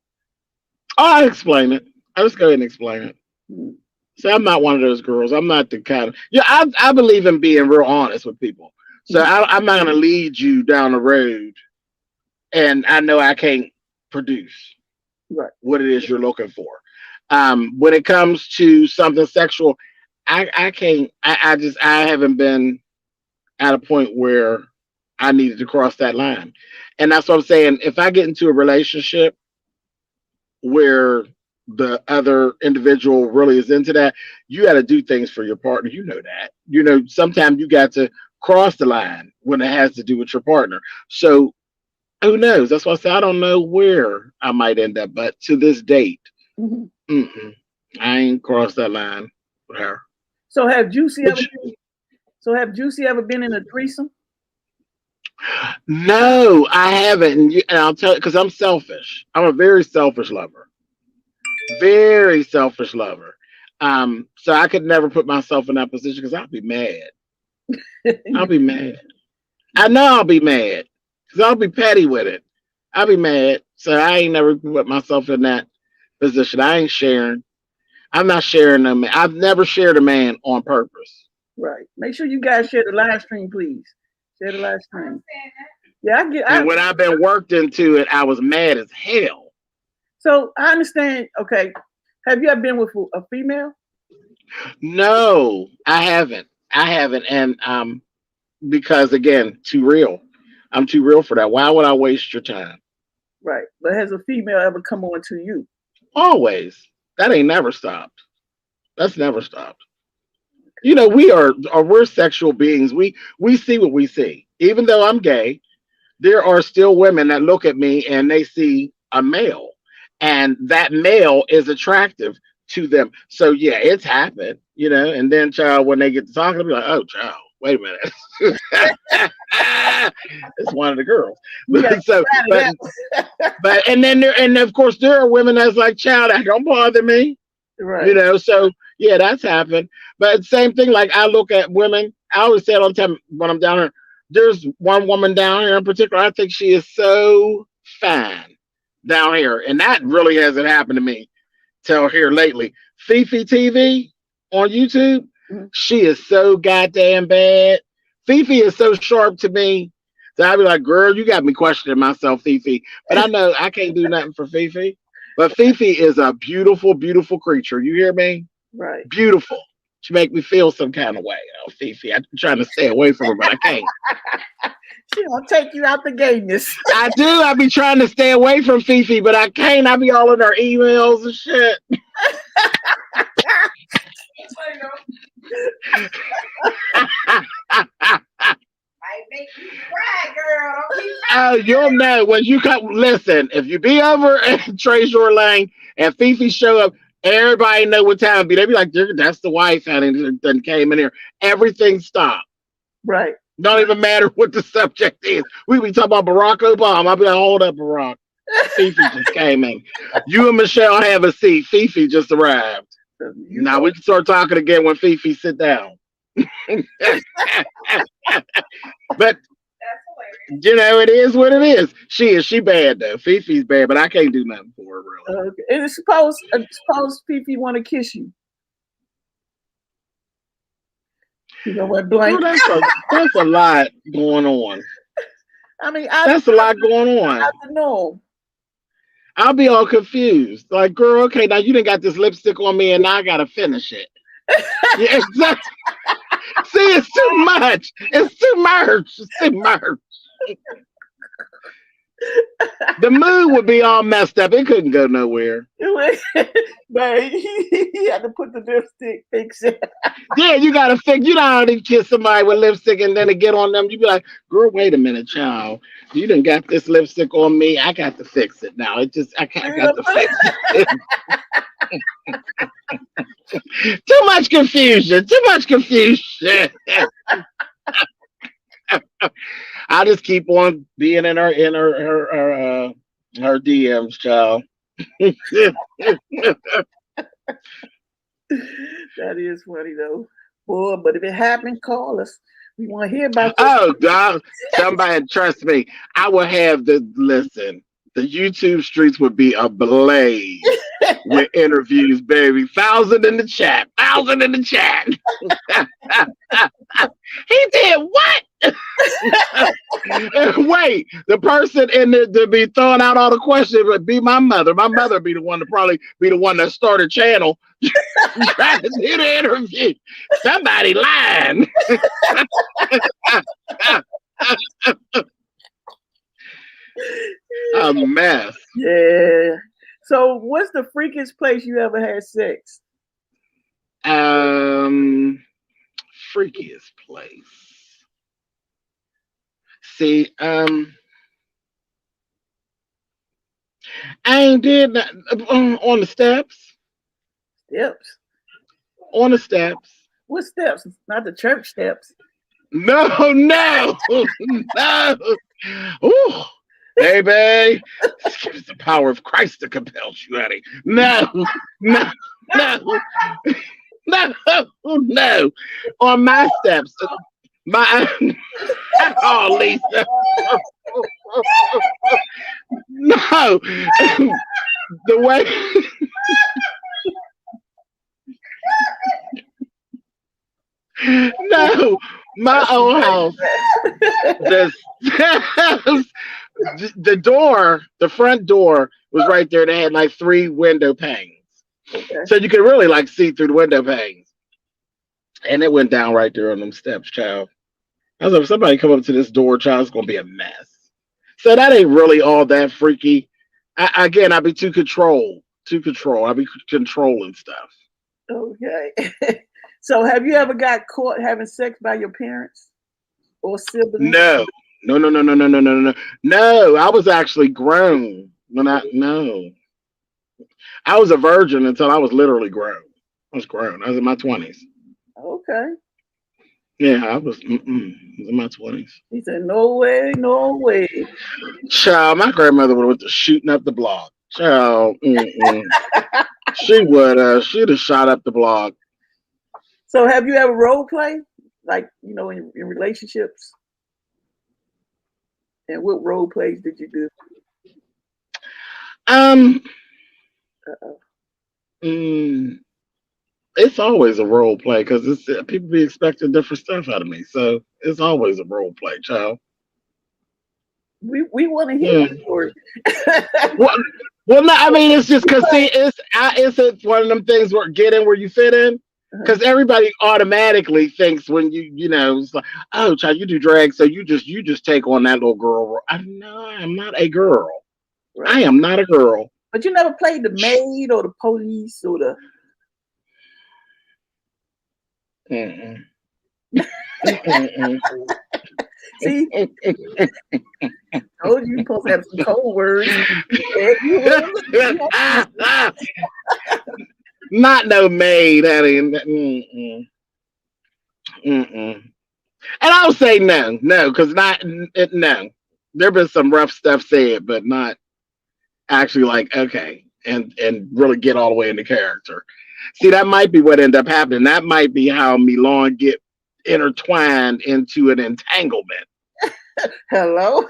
I'll explain it. I'll just go ahead and explain it. Mm-hmm. So I'm not one of those girls. I'm not the kind of I believe in being real honest with people. So I'm not going to lead you down the road, and I know I can't produce what it is you're looking for. When it comes to something sexual, I can't. I haven't been at a point where I needed to cross that line, and that's what I'm saying. If I get into a relationship where the other individual really is into that, you got to do things for your partner. You know that. Sometimes you got to cross the line when it has to do with your partner. So who knows? That's why I say I don't know where I might end up, but to this date, I ain't crossed that line with her. So have Juicy ever been in a threesome? No, I haven't. And I'll tell you, because I'm selfish. I'm a very selfish lover. Very selfish lover. So I could never put myself in that position because I'll be mad. I'll be mad. I know I'll be mad because I'll be petty with it. I'll be mad. So I ain't never put myself in that position. I ain't sharing. I'm not sharing them. I've never shared a man on purpose. Right. Make sure you guys share the live stream, please. Share the live stream. Yeah, And when I've been worked into it, I was mad as hell. So I understand. Okay. Have you ever been with a female? No, I haven't. I haven't, and because again, too real. I'm too real for that. Why would I waste your time? Right. But has a female ever come on to you? Always. That ain't never stopped. That's never stopped. You know, we're sexual beings. We see what we see. Even though I'm gay, there are still women that look at me and they see a male, and that male is attractive to them. So yeah, it's happened, you know. And then, child, when they get to talking, they'll be like, "Oh, child, wait a minute, it's one of the girls." So, and then and of course there are women that's like, "Child, that don't bother me," right? You know. So yeah, that's happened. But same thing. Like I look at women. I always say it all the time when I'm down here. There's one woman down here in particular. I think she is so fine down here, and that really hasn't happened to me till here lately. Fifi TV on YouTube, she is so goddamn bad. Fifi is so sharp to me that I'd be like, "Girl, you got me questioning myself, Fifi." But I know I can't do nothing for Fifi. But Fifi is a beautiful, beautiful creature. You hear me? Right. Beautiful. She make me feel some kind of way. Oh, Fifi, I'm trying to stay away from her, but I can't. She gonna take you out the gayness. I do. I be trying to stay away from Fifi, but I can't. I be all in her emails and shit. I make you cry, girl. Don't be Oh, you'll know when you come. Listen, if you be over at Treasure Lane and Fifi show up, everybody know what time it be. They be like, "That's the wife," and then came in here. Everything stopped. Right. Don't even matter what the subject is. We be talking about Barack Obama. I'll be like, "Hold up, Barack." Fifi just came in. You and Michelle have a seat. Fifi just arrived. Now we can start talking again when Fifi sit down. But you know, it is what it is. She bad though. Fifi's bad, but I can't do nothing for her really. Okay. And suppose Fifi want to kiss you. You know what, blank? Well, that's a lot going on. I mean, that's a lot going on. I don't know. I'll be all confused. Like, girl, okay, now you done got this lipstick on me, and now I gotta finish it. Yeah, exactly. See, it's too much. It's too much. It's too much. The mood would be all messed up. It couldn't go nowhere. But he had to put the lipstick, fix it. Yeah, you gotta fix. You don't even kiss somebody with lipstick and then to get on them. You be like, "Girl, wait a minute, child. You done got this lipstick on me. I got to fix it now. I got to fix it." Too much confusion. Too much confusion. I'll just keep on being in her DMs, child. That is funny though, boy. But if it happened, call us. We want to hear about. Oh God! Somebody trust me. I will have listen. The YouTube streets would be ablaze with interviews, baby. 1,000 in the chat. 1,000 in the chat. He did what? Wait, the person in there to be throwing out all the questions would be my mother. My mother be the one to probably be the one that started a channel trying to do the interview. Somebody lying. A mess. Yeah. So, what's the freakiest place you ever had sex? Freakiest place. See, I ain't did that on the steps. Steps. On the steps. What steps? Not the church steps. No, no, no. Ooh. Baby, it's the power of Christ that compels you, honey. No, no, no, no. On my steps, oh, Lisa. No, the way. No, my old house. The door, the front door was right there. They had like 3 window panes. Okay. So you could really like see through the window panes. And it went down right there on them steps, child. I was like, if somebody come up to this door, child, it's gonna be a mess. So that ain't really all that freaky. Again, I'd be too control. I'd be controlling stuff. Okay. So have you ever got caught having sex by your parents or siblings? No, no, no, no, no, no, no, no, no. No, I was actually grown when I no. I was a virgin until I was literally grown. I was grown. I was in my 20s. Okay. Yeah, I was, in my 20s. He said, no way, no way. Child, my grandmother would have went to shooting up the block. Child, she'd have shot up the block. So have you ever role play? Like, in relationships? And what role plays did you do? Uh-oh. It's always a role play because it's people be expecting different stuff out of me, so it's always a role play, child. We want to hear the story. well, no, I mean it's just because see, it's one of them things where get in where you fit in. Because everybody automatically thinks when it's like, oh, child, you do drag, so you just take on that little girl role. I'm not a girl. Right. I am not a girl. But you never played the maid or the police or the. See, told you supposed to have some code words. Not no maid, honey. And I'll say no, because no. There been some rough stuff said, but not actually like okay, and really get all the way into character. See, that might be what ended up happening. That might be how Milan get intertwined into an entanglement. Hello.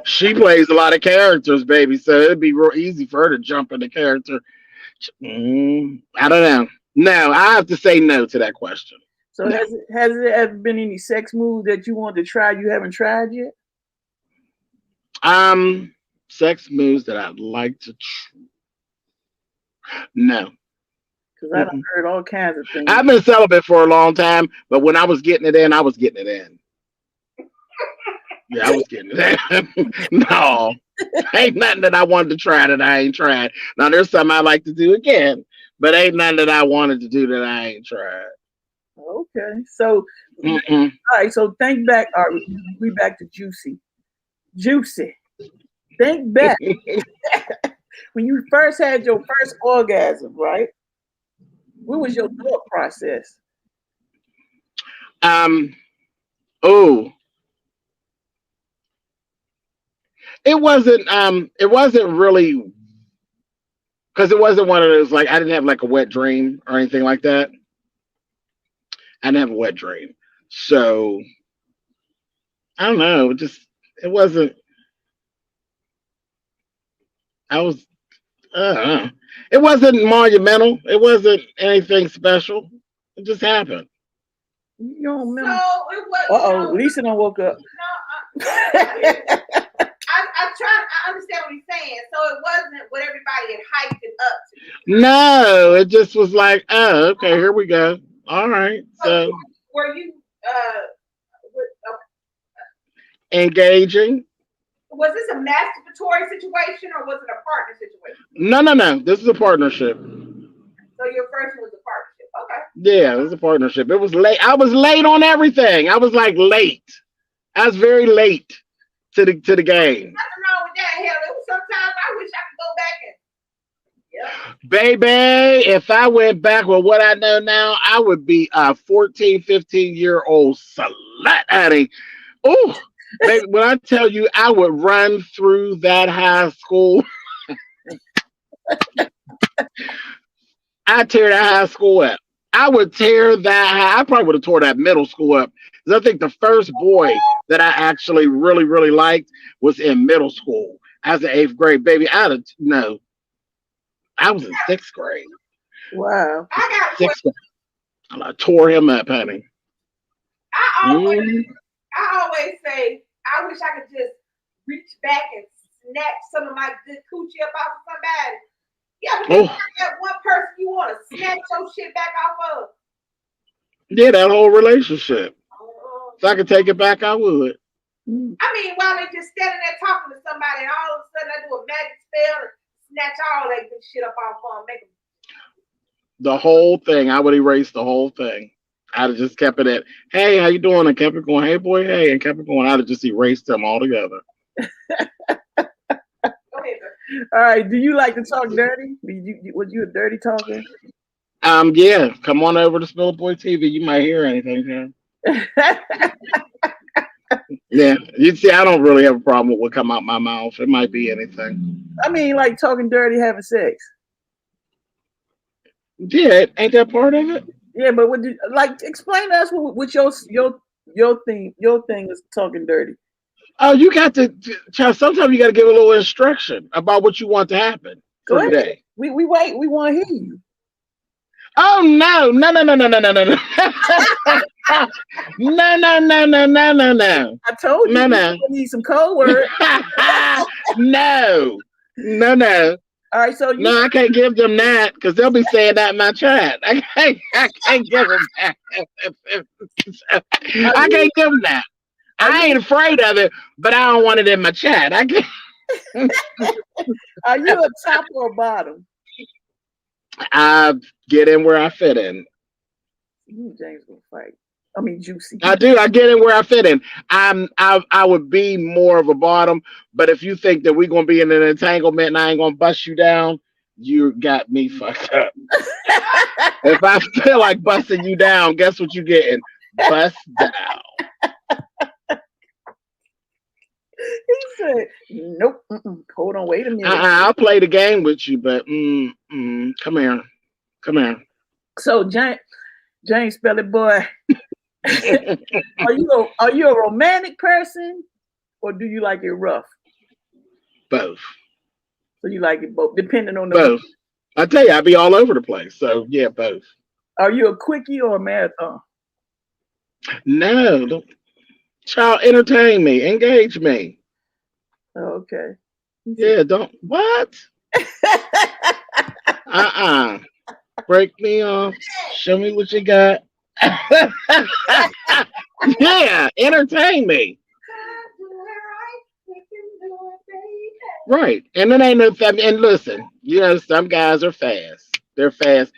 She plays a lot of characters, baby, so it'd be real easy for her to jump into character. I don't know. No, I have to say no to that question. So has there ever been any sex moves that you want to try you haven't tried yet? Sex moves that I'd like to try. No. Because I done heard all kinds of things. I've been celibate for a long time, but when I was getting it in, I was getting it in. Yeah, I was getting it in. No. Ain't nothing that I wanted to try that I ain't tried. Now there's something I like to do again, but ain't nothing that I wanted to do that I ain't tried. Okay. So all right, so think back. All right, we back to Juicy. Think back. When you first had your first orgasm, right? What was your thought process? It wasn't really because it wasn't one of those like I didn't have like a wet dream or anything like that. I didn't have a wet dream. So I don't know, it wasn't it wasn't monumental. It wasn't anything special. It just happened. You don't remember? So it was. Lisa done woke up. No, I understand what he's saying. So it wasn't what everybody had hyped it up to. No, it just was like, oh, okay, here we go. All right. So were you engaging? Was this a masturbatory situation or was it a partner situation? No. This is a partnership. So your first one was a partnership. Okay. Yeah, it was a partnership. It was late. I was late on everything. I was like late. I was very late to the game. Nothing wrong with that. Hell, it was sometimes I wish I could go back and Baby, if I went back with what I know now, I would be a 14, 15-year-old slut, honey. Oh, baby, when I tell you I would run through that high school, I'd tear that high school up. I would tear that high. I probably would have tore that middle school up. Because I think the first boy that I actually really, really liked was in middle school. As an 8th grade, baby, I was in 6th grade. Wow. I got 6th grade. And I tore him up, honey. I always say, I wish I could just reach back and snatch some of my good coochie up off of somebody. Yeah, but that one person you want to snatch your shit back off of. Yeah, that whole relationship. If I could take it back, I would. I mean, while they just standing there talking to somebody, and all of a sudden I do a magic spell and snatch all that good shit up off of them, make them. The whole thing, I would erase the whole thing. I'd have just kept it at, hey, how you doing? And kept it going, hey boy, hey, and kept it going. I'd have just erased them altogether. Go ahead, All right. Do you like to talk dirty? Was you a dirty talker? Yeah. Come on over to Spillitboy TV. You might hear anything, yeah. Yeah. You see, I don't really have a problem with what come out my mouth. It might be anything. I mean, like talking dirty, having sex. Yeah, ain't that part of it? Yeah, but what explain to us what your thing is talking dirty. Oh, you got to sometimes you got to give a little instruction about what you want to happen for the day. We wait. We want to hear you. Oh no. No. No. I told you. No. We need some code words. No. All right, so no, I can't give them that because they'll be saying that in my chat. I can't give them that. I can't give them that. I ain't afraid of it, but I don't want it in my chat. I can't. Are you a top or a bottom? I get in where I fit in. You and James gonna fight. I mean, Juicy. I do. I get in where I fit in. I would be more of a bottom, but if you think that we're gonna be in an entanglement and I ain't gonna bust you down, you got me fucked up. If I feel like busting you down, guess what you getting? Bust down. He said, "Nope. Hold on. Wait a minute. I'll play the game with you, but come here. So, James Spilly Boy, are you a romantic person, or do you like it rough? Both. So you like it both, depending on the both. I tell you, I be all over the place. So yeah, both. Are you a quickie or a marathon? No, don't. Child, entertain me, engage me. Okay. Yeah, don't what? Break me off. Show me what you got. Yeah, entertain me. Right. And then ain't no and listen, you know, some guys are fast. They're fast.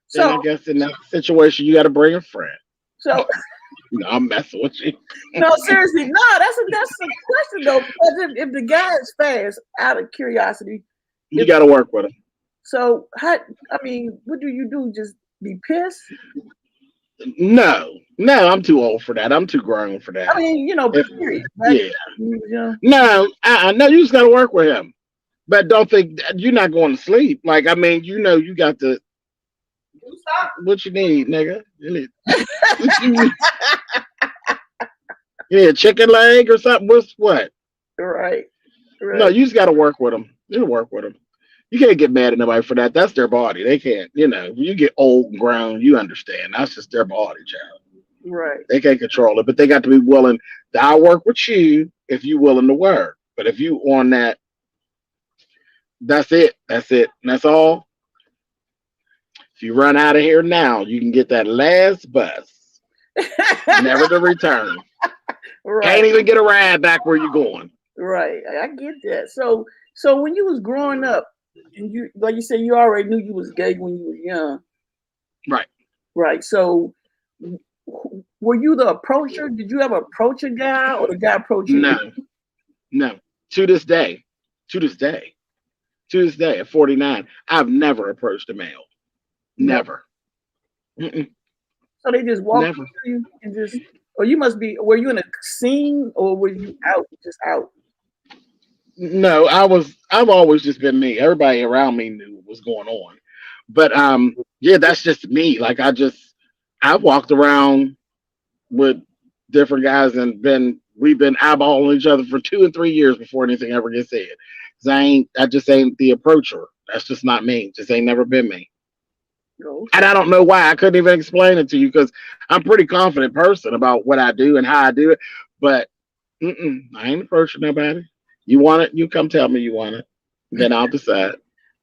So and I guess in that situation you gotta bring a friend. So no, I'm messing with you. No, seriously, no, that's a question though. Because if the guy is fast, out of curiosity, you got to work with him. So, what do you do? Just be pissed? No, I'm too old for that. I'm too grown for that. I mean, period. Right? Yeah. No, you just got to work with him. But don't think you're not going to sleep. Like, I mean, you got to. What you need, nigga? You need. Yeah, chicken leg or something. What? Right. No, you just got to work with them. You work with them. You can't get mad at nobody for that. That's their body. They can't. You get old and grown. You understand. That's just their body, child. Right. They can't control it, but they got to be willing. I'll work with you if you're willing to work. But if you on that, that's it. That's it. And that's all. If you run out of here now, you can get that last bus, never to return. Right. Can't even get a ride back where you're going. Right, I get that. So when you was growing up, and you like you said, you already knew you was gay when you was young. Right. Right. So were you the approacher? Did you ever approach a guy, or the guy approach you? No. To this day, at 49, I've never approached a male. Never. Mm-mm. So they just walked up to you and just, or you must be, were you in a scene or were you out, just out? No, I've always just been me. Everybody around me knew what was going on. But yeah, that's just me. Like I've walked around with different guys and we've been eyeballing each other for 2 and 3 years before anything ever gets said. Cause I just ain't the approacher. That's just not me. Just ain't never been me. Okay. And I don't know why. I couldn't even explain it to you because I'm a pretty confident person about what I do and how I do it. But I ain't approaching nobody. You want it, you come tell me you want it. Then I'll decide.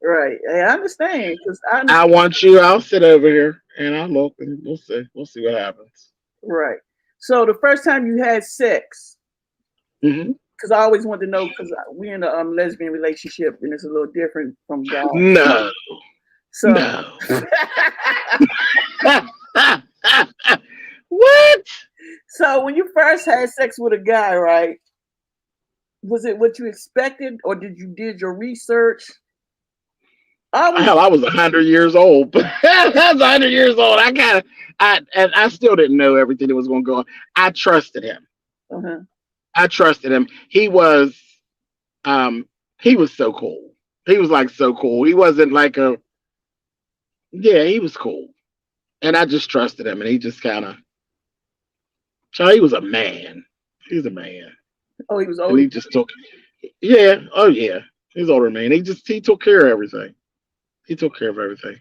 Right. I understand because I want you. I'll sit over here and I'll look and we'll see. We'll see what happens. Right. So the first time you had sex, because I always wanted to know, because we're in a lesbian relationship and it's a little different from guys. No. So No. What? So when you first had sex with a guy, right? Was it what you expected, or did your research? Hell, I was 100 years old. I was 100 years old. I still didn't know everything that was going to go on. I trusted him. I trusted him. He was so cool. He was like so cool. He wasn't like he was cool. And I just trusted him, and he just kind of, he was a man. He was a man. Oh, he was old. And he just took, oh yeah. He's older than me. And he took care of everything. He took care of everything.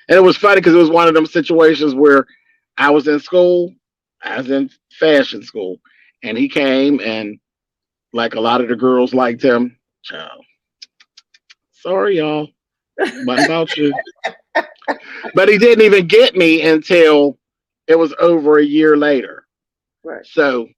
And it was funny because it was one of them situations where I was in school, I was in fashion school, and he came and like a lot of the girls liked him. Child. Sorry, y'all. What about you? But he didn't even get me until it was over a year later. Right. So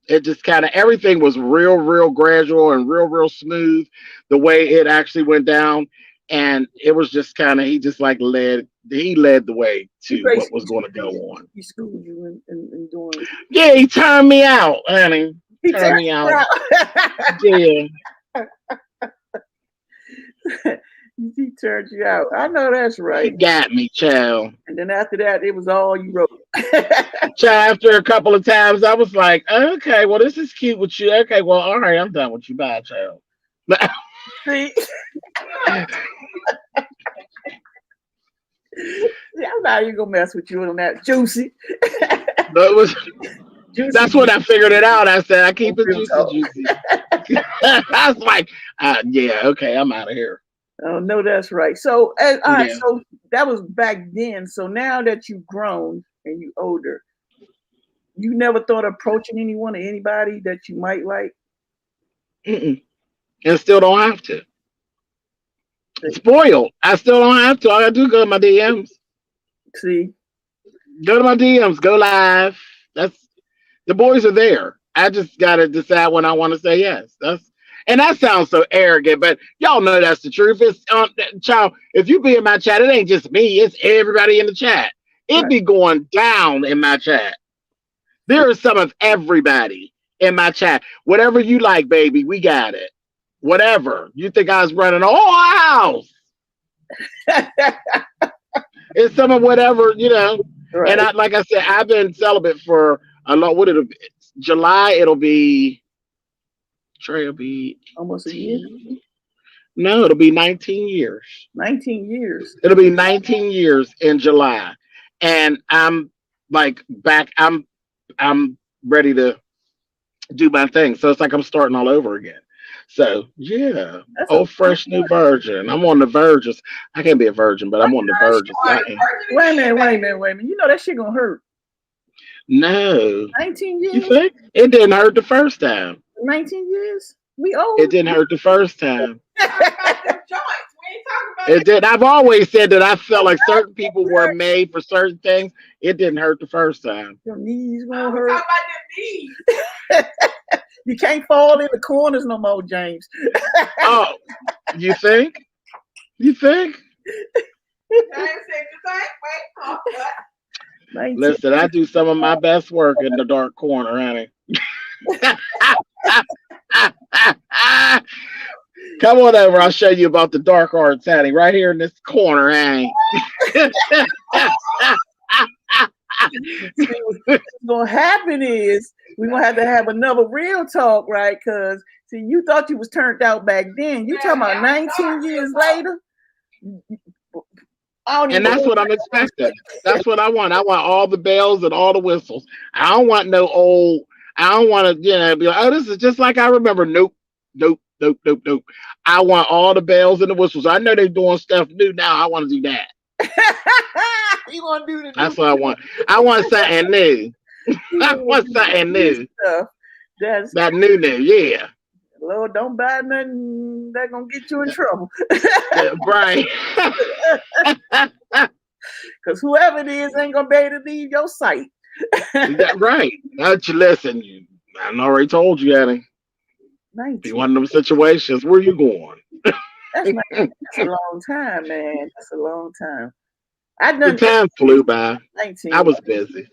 it just kind of, everything was real, real gradual and real, real smooth the way it actually went down. And it was just kind of, he just like led the way to what was going to go on. He schooled you in doing. Yeah, he turned me out, honey. He turned me out. Yeah. He turned you out. I know that's right. He got me, child. And then after that, it was all you wrote. Child, after a couple of times, I was like, okay, well, this is cute with you. Okay, well, all right, I'm done with you. Bye, child. See? I'm not even gonna mess with you on that, Juicy. Juicy. That's when I figured it out. I said, I keep it juicy. I was like, yeah, okay, I'm out of here. Oh no, that's right. So, all right, so that was back then. So now that you've grown and you older, you never thought of approaching anyone or anybody that you might like? And still don't have to. Spoiled. I still don't have to. All I gotta do is go to my DMs. See? Go to my DMs. Go live. The boys are there. I just gotta decide when I want to say yes. And that sounds so arrogant, but y'all know that's the truth. It's child, if you be in my chat, it ain't just me, it's everybody in the chat. It be going down in my chat. There is some of everybody in my chat. Whatever you like, baby, we got it. Whatever. You think I was running a whole house. It's some of whatever, you know. Right. And like I said, I've been celibate for a long, July, it'll be almost a year. No, it'll be 19 years. 19 years. It'll be 19 years in July. And I'm like back, I'm ready to do my thing. So it's like I'm starting all over again. So yeah. That's fresh new virgin. I'm on the verges. I can't be a virgin, but I'm on the verges. Wait a minute. You know that shit gonna hurt. No. 19 years. You think? It didn't hurt the first time. 19 years? We old. It didn't hurt the first time. It did. I've always said that I felt like certain people were made for certain things. It didn't hurt the first time. Your knees gonna hurt. Talk about your knees. You can't fall in the corners no more, James. Oh, you think? You think? Listen, I do some of my best work in the dark corner, honey. Come on over. I'll show you about the dark arts, honey. Right here in this corner, honey. What's gonna happen is we're gonna have another real talk, right? Because see, you thought you was turned out back then. You talking about 19 years later? And that's what I'm expecting. That's what I want. I want all the bells and all the whistles. I don't want no old. I don't want to, be like, oh, this is just like I remember. Nope. I want all the bells and the whistles. I know they're doing stuff new now. I want to do that. You want to do the That's what I want. I want something new. I want something new. That's that new, yeah. Lord, don't buy nothing that's gonna get you in trouble. Right. Because whoever it is ain't gonna be able to leave your sight. Right. That's listen. I already told you, Annie. 19. Be one of them situations. Where you going? That's a long time, man. That's a long time. The time flew by. 19. I was busy.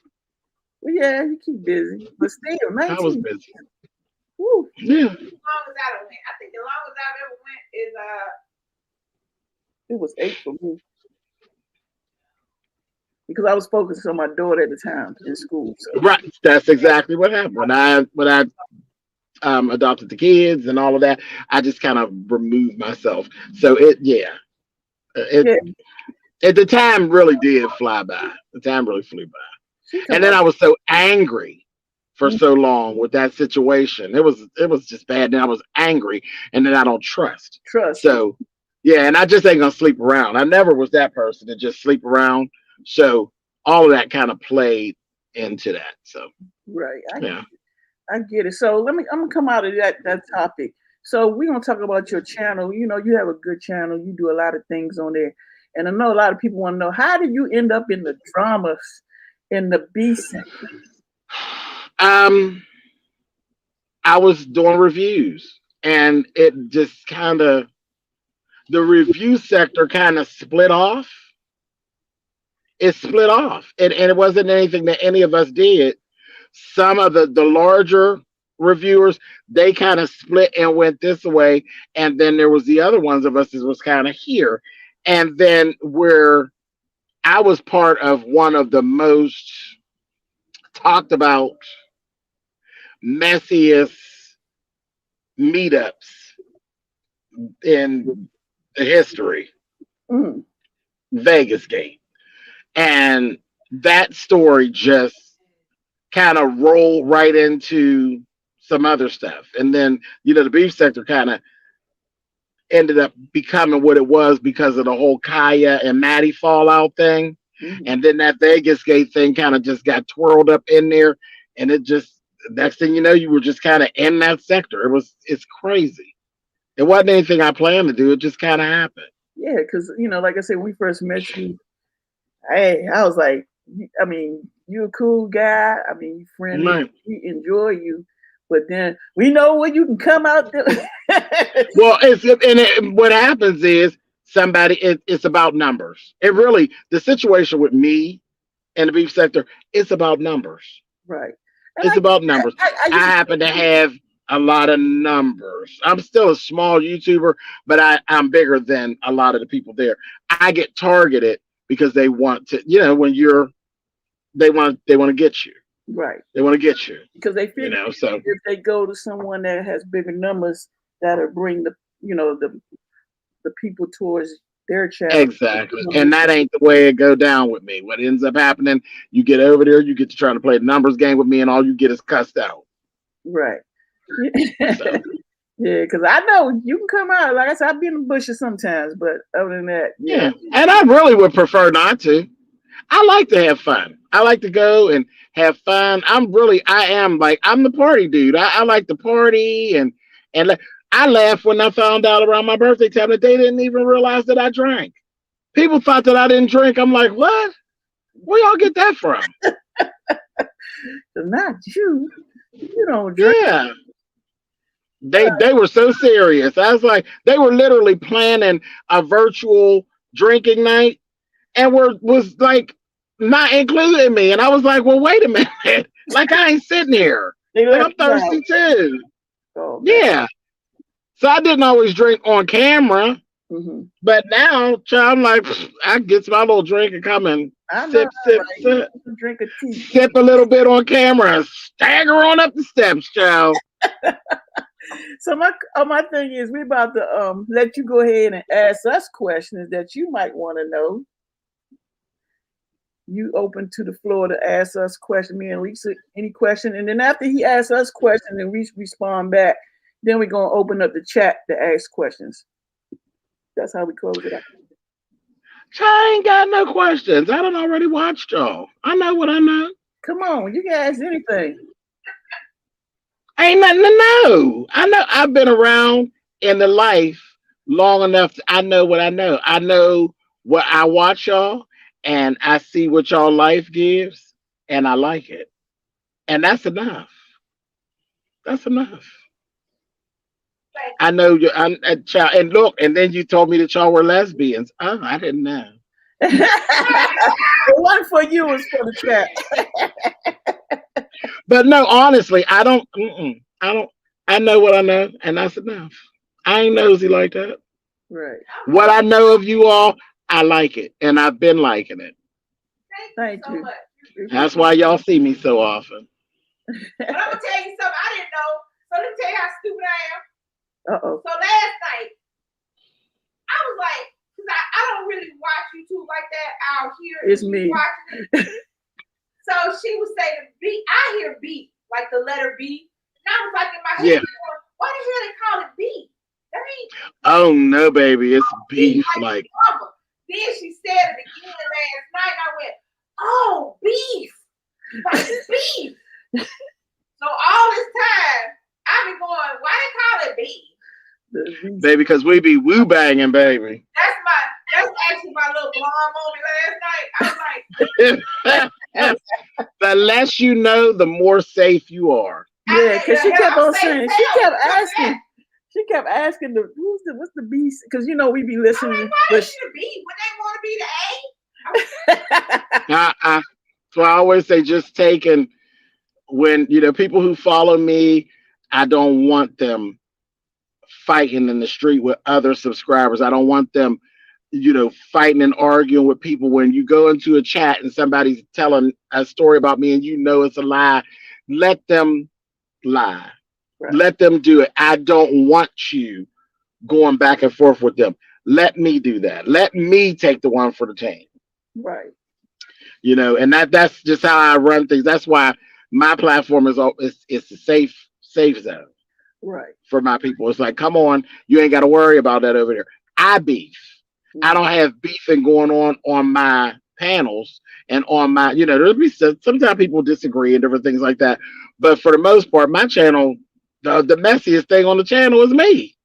Well, yeah, you keep busy, but still, 19. I was busy. Woo. Yeah. As long as I don't win. I think the longest I've ever went is It was 8 for me. Because I was focused on my daughter at the time in school. So. Right. That's exactly what happened. When I adopted the kids and all of that, I just kind of removed myself. So the time really did fly by. The time really flew by. And then I was so angry for so long with that situation. It was just bad. And I was angry, and then I don't trust. So yeah, and I just ain't gonna sleep around. I never was that person to just sleep around. So all of that kind of played into that. So right. I get it. So I'm gonna come out of that topic. So we're gonna talk about your channel. You know, you have a good channel. You do a lot of things on there. And I know a lot of people want to know, how did you end up in the dramas in the B sector? I was doing reviews, and it just kind of, the review sector kind of split off. It split off, and it wasn't anything that any of us did. Some of the larger reviewers, they kind of split and went this way, and then there was the other ones of us that was kind of here. And then where I was part of one of the most talked about, messiest meetups in the history, Vegas Gate. And that story just kind of rolled right into some other stuff. And then, the beef sector kind of ended up becoming what it was because of the whole Kaya and Maddie fallout thing. And then that Vegas Gate thing kind of just got twirled up in there. And it just, next thing you know, you were just kind of in that sector. It's crazy. It wasn't anything I planned to do. It just kind of happened. Yeah, because, like I said, when we first met you, I was like, I mean, you're a cool guy. I mean, you friendly. Right. We enjoy you. But then we know when you can come out there. Well, what happens is it's about numbers. It really, the situation with me and the beef sector, it's about numbers. Right. It's about numbers. I happen to have a lot of numbers. I'm still a small YouTuber, but I'm bigger than a lot of the people there. I get targeted because they want to, when they want to get you. Right. They want to get you. Because they figure so if they go to someone that has bigger numbers, that'll bring the people towards their channel. Exactly. And that ain't the way it go down with me. What ends up happening, you get over there, you get to try to play the numbers game with me, and all you get is cussed out. Right. So. Yeah, because I know you can come out. Like I said, I'll be in the bushes sometimes, but other than that, yeah. And I really would prefer not to. I like to have fun. I like to go and have fun. I'm the party dude. I like to party and I laughed when I found out around my birthday time that they didn't even realize that I drank. People thought that I didn't drink. I'm like, what? Where y'all get that from? Not you. You don't drink. Yeah. They were so serious. I was like, they were literally planning a virtual drinking night and was like not including me. And I was like, well, wait a minute. Like, I ain't sitting here. Like, I'm thirsty too. Oh, yeah. So I didn't always drink on camera. But now, I'm like, I get my little drink and come and sip. Drink a tea. Sip a little bit on camera and stagger on up the steps, child. So my thing is, we're about to let you go ahead and ask us questions that you might want to know. You open to the floor to ask us questions, me and Lisa, any question, and then after he asks us questions and we respond back, then we're gonna open up the chat to ask questions. That's how we close it out. I ain't got no questions. I done already watched y'all. I know what I know. Come on, you can ask anything. Ain't nothing to know. I know I've been around in the life long enough. I know what I know. I know what I watch y'all, and I see what y'all life gives, and I like it, and that's enough. That's enough. I know you. I'm a child, and look, and then you told me that y'all were lesbians. Oh, I didn't know. The one for you was for the chat. But no, honestly, I don't. I don't. I know what I know, and that's enough. I ain't nosy like that. Right. What I know of you all, I like it, and I've been liking it. Thank so you. much. That's why y'all see me so often. But I'm gonna tell you something I didn't know. So let me tell you how stupid I am. Uh-oh. So last night, I was like, because I don't really watch YouTube like that out here. It's me. Watching it. So she would say the B. I hear B, like the letter B. And I was like in my head, why the hell they call it B? That means Oh no, baby, it's beef. like mama. Then she said it again last night. And I went, oh, beef. Like beef. So all this time, I've been going, why they call it beef? Baby, because we be woo banging, baby. That's actually my little blonde moment last night. I was like, The less you know, the more safe you are. Yeah, because she kept on saying, she kept asking. asking what's the B? Because you know we be listening. Why is she the B? Would they want to be the A? So I always say, just take, and when people who follow me, I don't want them fighting in the street with other subscribers. I don't want them, fighting and arguing with people. When you go into a chat and somebody's telling a story about me and it's a lie, let them lie. Right. Let them do it. I don't want you going back and forth with them. Let me do that. Let me take the one for the team. Right. And that's just how I run things. That's why my platform is a safe zone. Right. For my people. It's like, come on, you ain't got to worry about that over there. I beef. Mm-hmm. I don't have beefing going on my panels and on my, there'll be sometimes people disagree and different things like that. But for the most part, my channel, the messiest thing on the channel is me.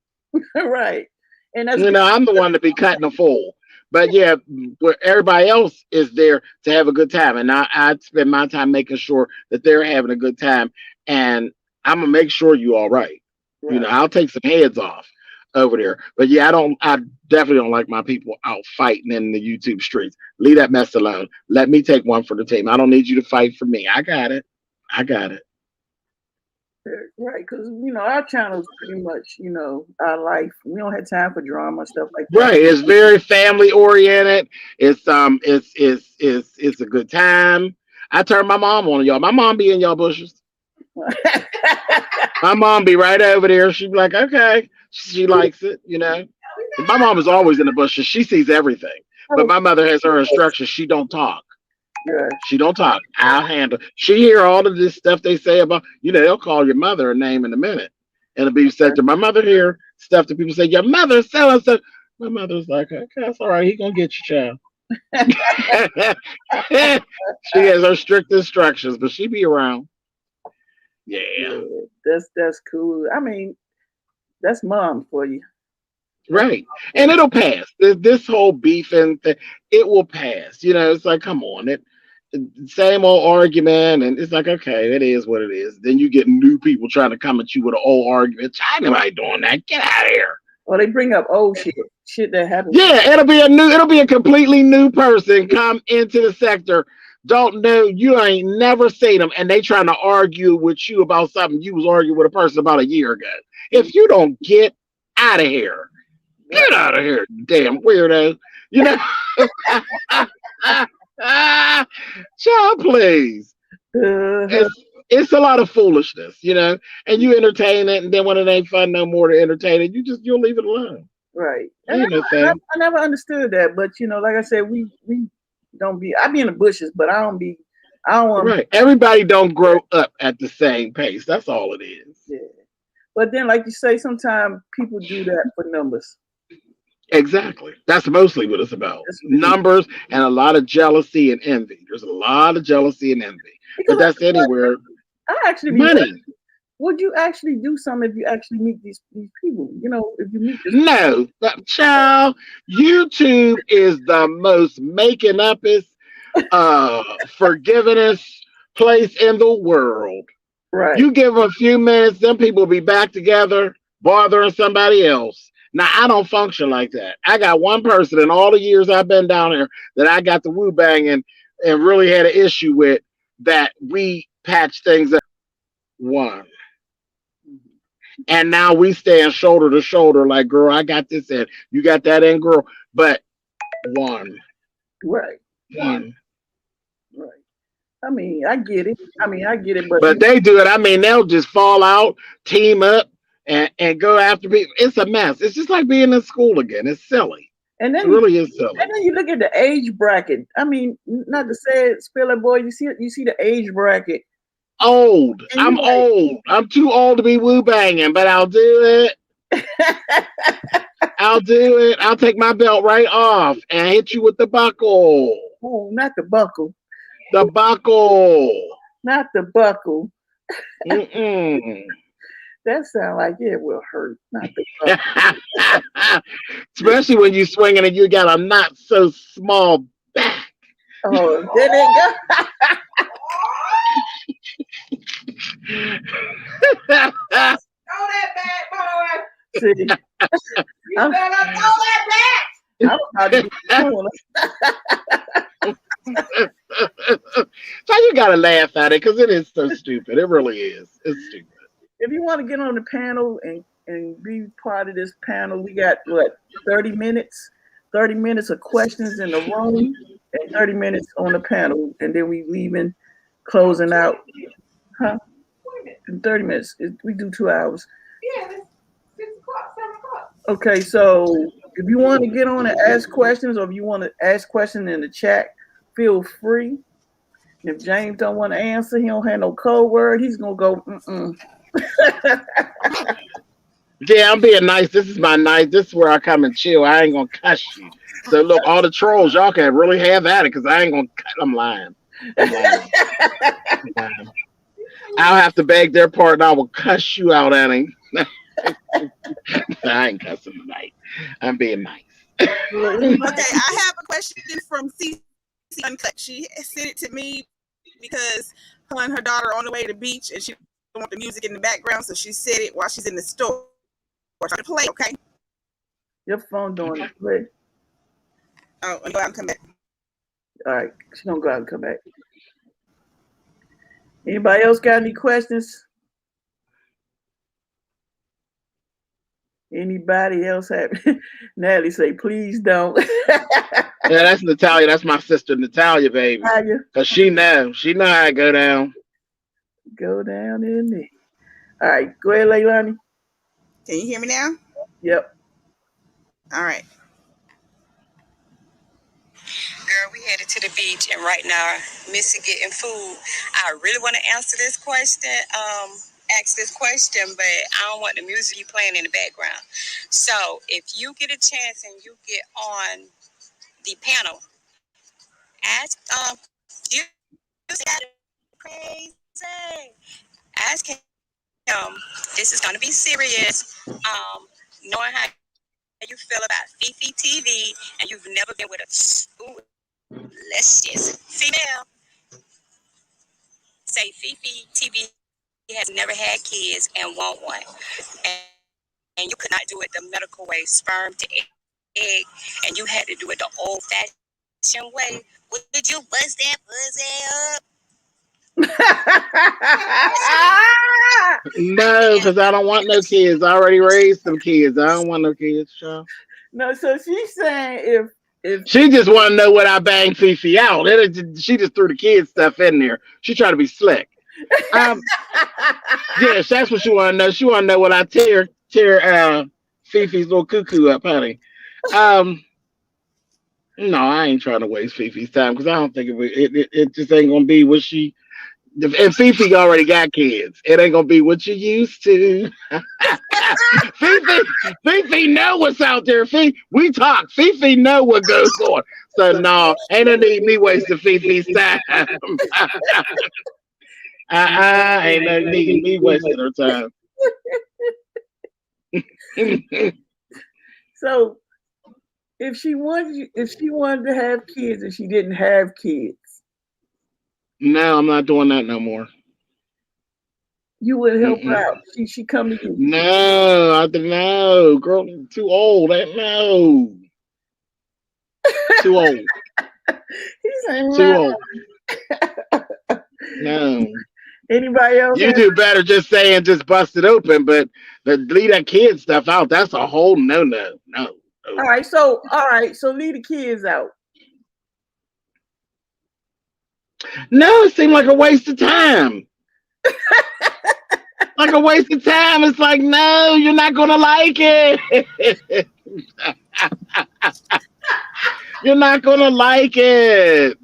Right. And that's I'm the one to be cutting a fool. But yeah, where everybody else is there to have a good time. And I spend my time making sure that they're having a good time. And I'm gonna make sure you all right. Right. I'll take some heads off over there. But yeah, I definitely don't like my people out fighting in the YouTube streets. Leave that mess alone. Let me take one for the team. I don't need you to fight for me. I got it. Right, because our channel is pretty much our life. We don't have time for drama and stuff like that. Right, it's very family oriented. It's a good time. I turn my mom on y'all. My mom be in y'all bushes. My mom be right over there. She'd be like, okay, she likes it. My mom is always in the bushes. She sees everything. But my mother has her instructions. She don't talk. Yeah. She don't talk. I'll handle. She hear all of this stuff they say about, they'll call your mother a name in a minute. And it'll be said to my mother here, stuff that people say, your mother selling stuff. My mother's like, okay, that's all right. He gonna get you, child. She has her strict instructions, but she be around. Yeah. That's cool. I mean, that's mom for you. Right. And it'll pass. This whole beefing thing, it will pass. It's like, come on. Same old argument. And it's like, okay, it is what it is. Then you get new people trying to come at you with an old argument. I nobody doing that. Get out of here. Or they bring up old shit that happened. Yeah, it'll be a completely new person come into the sector. Don't know, you ain't never seen them, and they trying to argue with you about something you was arguing with a person about a year ago. If you don't get out of here, get out of here, damn weirdo. Child, please. It's a lot of foolishness, and you entertain it, and then when it ain't fun no more to entertain it, you'll leave it alone. Right. I never understood that, but like I said, we don't be. I be in the bushes, but I don't want. Right. Everybody don't grow up at the same pace. That's all it is. Yeah. But then, like you say, sometimes people do that for numbers. Exactly. That's mostly what it's about. Numbers and a lot of jealousy and envy. There's a lot of jealousy and envy. But that's anywhere. I actually be money. would you actually do something if you actually meet these people? You know, if you meet this No, child, YouTube is the most making upest, forgivingest place in the world. right. You give them a few minutes, them people will be back together, bothering somebody else. Now, I don't function like that. I got one person in all the years I've been down here that I got the woo bang and really had an issue with that we patched things up. One. And now we stand shoulder to shoulder like, girl, I got this in. You got that in, girl. But one. Right. One. Right. I mean, I get it. But they do it. I mean, they'll just fall out, team up, and go after people. It's a mess. It's just like being in school again. It's silly. And then it really is silly. And then you look at the age bracket. I mean, not to say it, Spilly Boy, you see the age bracket. Old. I'm old. I'm too old to be woo banging, but I'll do it. I'll do it. I'll take my belt right off and hit you with the buckle. Oh, not the buckle. The buckle. Not the buckle. Mm-mm. That sounds like it will hurt. Not the buckle. Especially when you're swinging and you got a not so small back. Oh, there they go. Throw that back, boy. See, You better throw that back. I'm about to be So you gotta laugh at it because it is so stupid. It really is. It's stupid. If you want to get on the panel and be part of this panel, we got what, 30 minutes? 30 minutes of questions in the room and 30 minutes on the panel, and then we leaving, closing out. Huh? In 30 minutes. We do 2 hours. Yeah, that's 6 o'clock, 7 o'clock. Okay, so if you want to get on and ask questions, or if you want to ask questions in the chat, feel free. If James don't want to answer, he don't have no code word, he's gonna go Yeah, I'm being nice. This is my night. This is where I come and chill. I ain't gonna cuss you. So look, all the trolls, y'all can really have at it because I ain't gonna cut. I'm lying. I'll have to beg their pardon. I will cuss you out, Annie. I ain't cussing tonight. I'm being nice. Okay, I have a question from CC Uncut. She sent it to me because her and her daughter are on the way to the beach and she don't want the music in the background, so she said it while she's in the store. Trying to play, okay? Your phone doing it. Play. Oh, and go out and come back. All right, she's gonna go out and come back. Anybody else got any questions? Anybody else have? Natalie say, please don't. Yeah, that's Natalia. That's my sister Natalia, baby. Cause she know how I go down. Go down in there. All right, go ahead, Leilani. Can you hear me now? Yep. All right. Girl, we headed to the beach and right now missing getting food. I really want to answer this question, ask this question, but I don't want the music you playing in the background. So if you get a chance and you get on the panel, ask you crazy. Ask him. This is gonna be serious. Knowing how you feel about Fifi TV and you've never been with a let's just female say Fifi TV has never had kids and want one, and you could not do it the medical way, sperm to egg, and you had to do it the old-fashioned way. Would you bust that pussy up? No, because I don't want no kids. I already raised some kids. I don't want no kids, child. No, so she's saying if she just want to know what I banged Fifi out. She just threw the kids stuff in there. She tried to be slick. Yes, that's what she want to know. She want to know what I tear Fifi's little cuckoo up, honey. No, I ain't trying to waste Fifi's time because I don't think it just ain't gonna be what she. And Fifi already got kids. It ain't gonna be what you used to. Fifi know what's out there. We talk. Fifi know what goes on. So no, ain't no need me wasting Fifi's time. Ain't no need me wasting her time. So if she wanted to have kids and she didn't have kids, No, I'm not doing that no more. you would help her out. She come to you. No, I don't know. Girl, too old. No. Too old. He's saying Too no. old. No. Anybody else? You do better just saying just bust it open, but leave that kid stuff out. That's a whole no. All right, so leave the kids out. No, it seemed like a waste of time. Like a waste of time. It's like, no, you're not gonna like it. You're not gonna like it.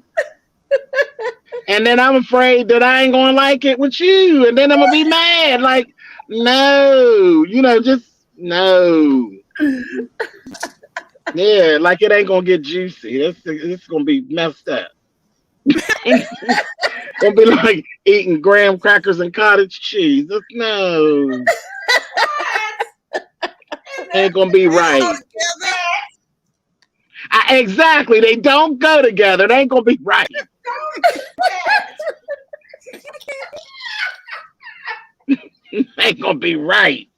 And then I'm afraid that I ain't gonna like it with you. And then I'm gonna be mad. Like, no, just no. Yeah, like it ain't gonna get juicy. It's gonna be messed up. Gonna be like eating graham crackers and cottage cheese. No. Ain't gonna be right. Exactly. They don't go together. They ain't gonna be right. Ain't gonna be right.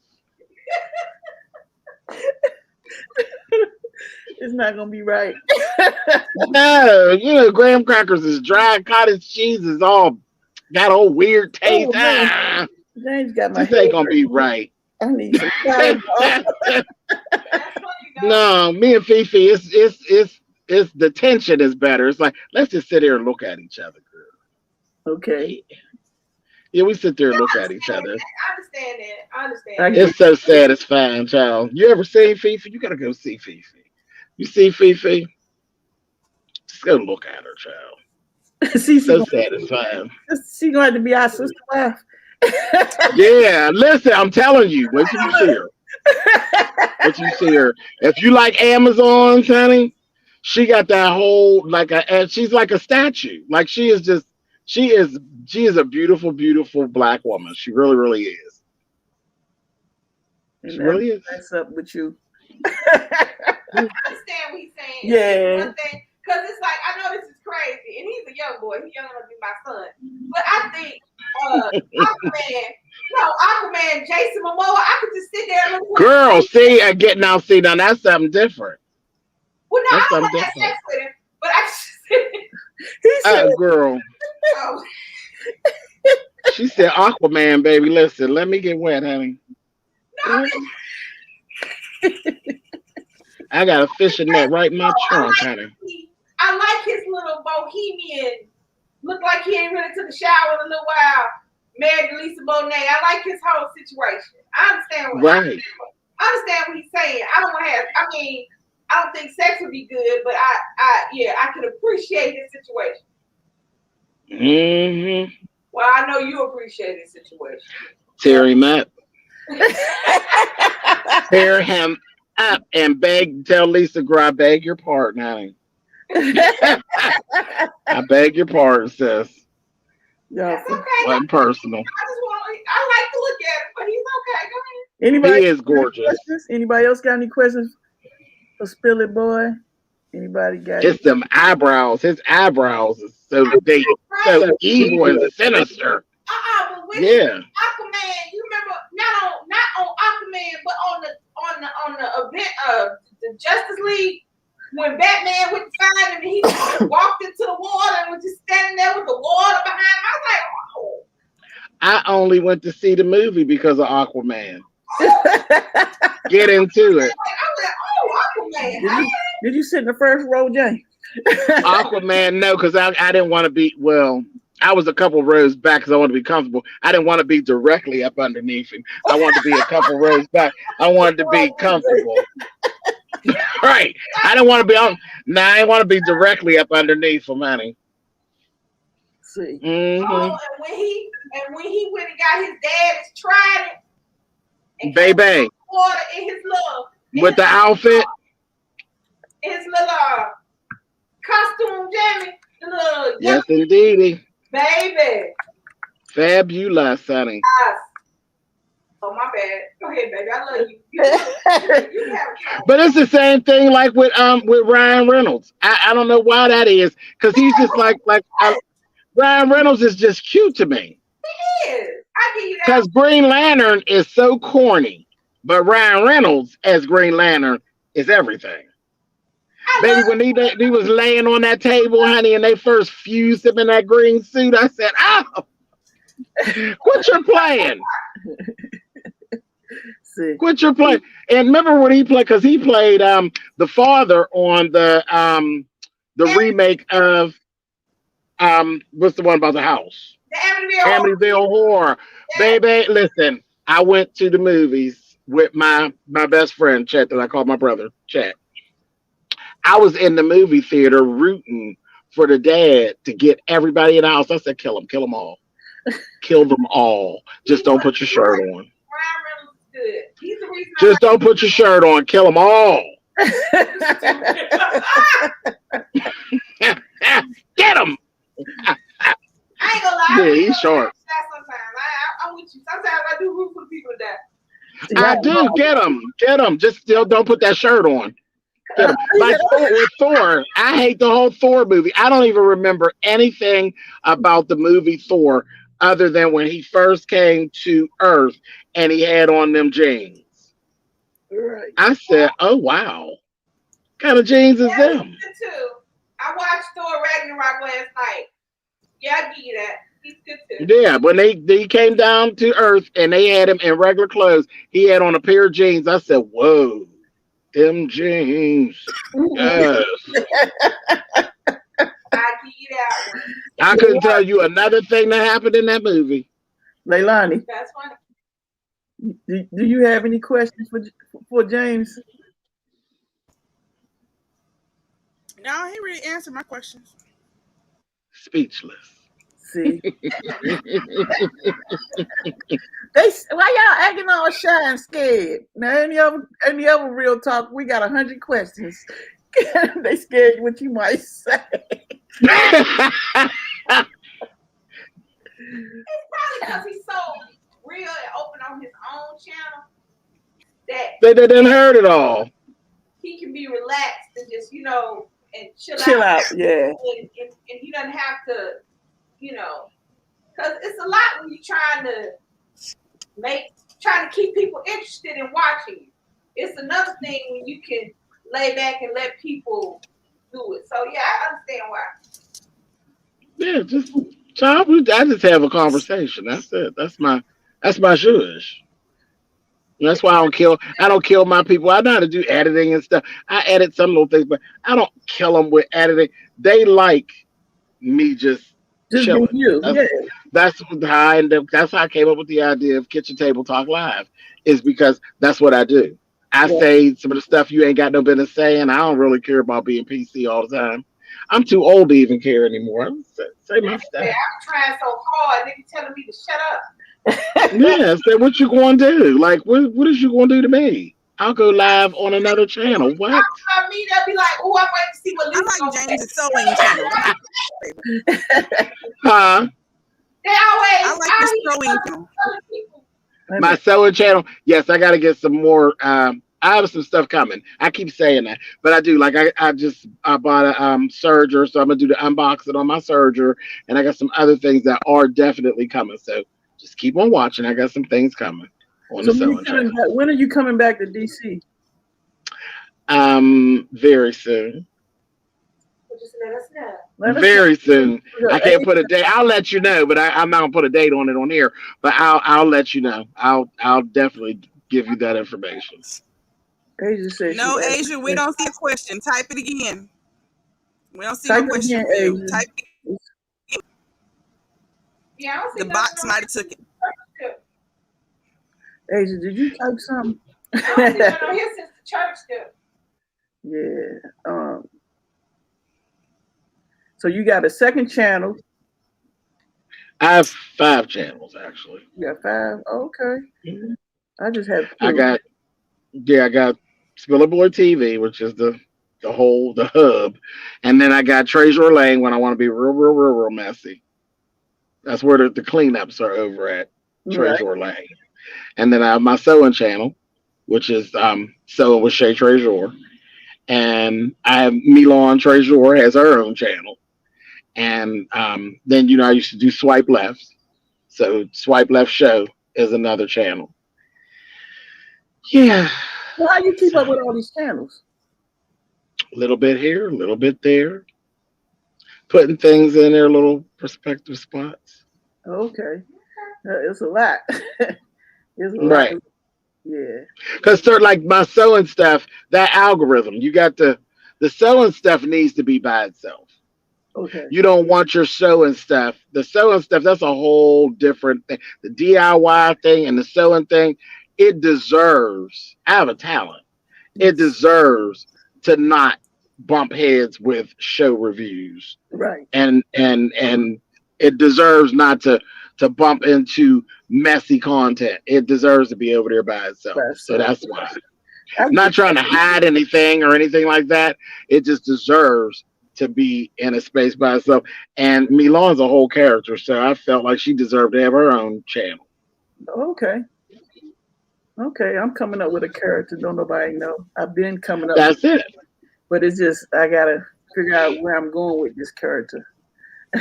It's not gonna be right. No, graham crackers is dry. Cottage cheese is all got a weird taste. James got my This head ain't gonna be right. I need some salad. No, me and Fifi, it's the tension is better. It's like, let's just sit here and look at each other, girl. Okay. Yeah, we sit there and look at each other. I understand. It's so satisfying, child. You ever seen Fifi? You gotta go see Fifi. You see Fifi? Just go look at her, child. So satisfying. She gonna have to be our sister wife. Yeah, listen, I'm telling you, wait till you see her. Wait till you see her. If you like Amazon, honey, she got that whole and she's like a statue. Like she is a beautiful, beautiful black woman. She really, really is. She really is. What's up with you? I understand what he's saying. Yeah. Because it's like, I know this is crazy, and he's a young boy. He's young enough to be my son. But I think Aquaman, Jason Momoa, I could just sit there and look. Girl, see, now that's something different. Well, no, I don't want to have sex with him, but I just girl. She said, Aquaman, baby, listen, let me get wet, honey. No, I got a fishing net right in my trunk, honey. I like his little bohemian. Look like he ain't really took a shower in a little while. Married to Lisa Bonet. I like his whole situation. I understand what he's saying. I don't think sex would be good, but I could appreciate his situation. Mm-hmm. Well, I know you appreciate his situation. Tear him up. Tear him up and tell Lisa, girl, I beg your pardon, honey. I beg your pardon, sis. That's okay. Wasn't personal. I like to look at him, but he's okay. Go ahead. Anybody? He is gorgeous. Anybody else got any questions for Spilly Boy? Anybody got It's them eyebrows. His eyebrows is so deep, so evil and sinister. But with Aquaman, you remember not on Aquaman, but on the event of the Justice League when Batman went to find him and he walked into the water and was just standing there with the water behind him. I was like, oh. I only went to see the movie because of Aquaman. Get into it. I was like, oh, Aquaman. Did you sit in the first row, James? Aquaman, no, because I didn't want to be, I was a couple rows back because I wanted to be comfortable. I didn't want to be directly up underneath him. I wanted to be a couple rows back. I wanted to be comfortable. Right. I didn't want to be on. No, I didn't want to be directly up underneath him, honey. See. Mm-hmm. Oh, and when he went and got his dad's trident and baby water in his little with the outfit, his little costume, Jamie. Yes, indeedy. Baby. Fabulous, honey. Yes. Oh, my bad. Go ahead, baby. I love you. You have a But it's the same thing like with Ryan Reynolds. I don't know why that is, because he's just Ryan Reynolds is just cute to me. He is. I give you that. Because Green Lantern is so corny, but Ryan Reynolds as Green Lantern is everything. Baby, when he was laying on that table, honey, and they first fused him in that green suit, I said, "Oh, quit your playing." Quit your play. And remember when he played, because he played the father on the remake of what's the one about the house? The Amityville Horror. Yeah. Baby, listen, I went to the movies with my best friend, Chet, that I call my brother, Chet. I was in the movie theater rooting for the dad to get everybody in the house. I said, kill them all. Kill them all. Just don't put your shirt on. Good. He's the reason. Just don't put your shirt on. Kill them all. Get him. I ain't gonna lie. Yeah, he's short. Sometimes I'm with you. Sometimes I do root for the people to die. I do. Get him. Get him. Just still don't put that shirt on. Get him. Like with Thor, I hate the whole Thor movie. I don't even remember anything about the movie Thor other than when he first came to Earth and he had on them jeans. Right. I said, "Oh wow, what kind of jeans is them?" He's good too. I watched Thor Ragnarok last night. Yeah, I give you that. He's good too. Yeah, when they came down to Earth and they had him in regular clothes, he had on a pair of jeans. I said, "Whoa, them jeans." Yes. I give you that one. I couldn't tell you another thing that happened in that movie. Leilani, That's funny. do you have any questions for James? No, he really answered my questions. Speechless. See, why y'all acting all shy and scared? Now, any other real talk, we got 100 questions. They scared what you might say. It's probably because he's so real and open on his own channel that They didn't heard it all. he can be relaxed and just, and Chill out, yeah. And he doesn't have to, because it's a lot when you're trying to keep people interested in watching you. It's another thing when you can lay back and let people do it. So yeah, I understand why. Yeah, I just have a conversation. That's it. That's my shush. That's why I don't kill my people. I know how to do editing and stuff. I edit some little things, but I don't kill them with editing. They like me just chilling. You. That's how I came up with the idea of Kitchen Table Talk Live, is because that's what I do. I say some of the stuff you ain't got no business saying. I don't really care about being PC all the time. I'm too old to even care anymore. Say my stuff. I'm trying so hard. They be telling me to shut up. Yeah, say what you going to do? Like, what is you going to do to me? I'll go live on another channel. What? I'll me, they'll be like, "Oh, I'm waiting to see what Lisa." I like James' sewing channel. Huh? They always. I like the sewing channel. My sewing channel. Yes, I got to get some more. I have some stuff coming. I keep saying that, but I do. Like I bought a serger, so I'm gonna do the unboxing on my serger, and I got some other things that are definitely coming. So just keep on watching. I got some things coming on the sewing channel. When are you coming back to DC? Very soon. Just let us know. Very soon. I can't put a date. I'll let you know, but I'm not gonna put a date on it on here. But I'll let you know. I'll definitely give you that information. Asia says no, Asia, we don't see a question. Type it again. We don't see no question. Again, Type it. Yeah, I don't see The box might have took it. Asia, did you type something? I don't see nothing on here since the church stuff. Yeah. So you got a second channel. I have 5 channels actually. You got 5? Okay. Mm-hmm. I just have 2. I got Spilly Boy TV, which is the hub, and then I got Treasure Lane when I want to be real messy. That's where the cleanups are over at Right. Treasure Lane. And then I have my sewing channel, which is sewing with Shay Treasure. And I have Milan Treasure has her own channel. And then I used to do Swipe Left. So Swipe Left Show is another channel. Yeah. Well, how you keep up with all these channels? A little bit here, a little bit there. Putting things in their little perspective spots. Okay. It's a lot. It's a lot. Right. Yeah. Because they're like my sewing stuff, that algorithm, you got the sewing stuff needs to be by itself. Okay. You don't want your sewing stuff. The sewing stuff, that's a whole different thing. The DIY thing and the sewing thing, it deserves, I have a talent. It deserves to not bump heads with show reviews. Right. And it deserves not to bump into messy content. It deserves to be over there by itself. So that's why. I'm not trying to hide anything or anything like that. It just deserves to be in a space by itself. And Milan's a whole character, so I felt like she deserved to have her own channel. Okay. Okay, I'm coming up with a character. Don't nobody know. I've been coming up. That's it. But it's just I gotta figure out where I'm going with this character.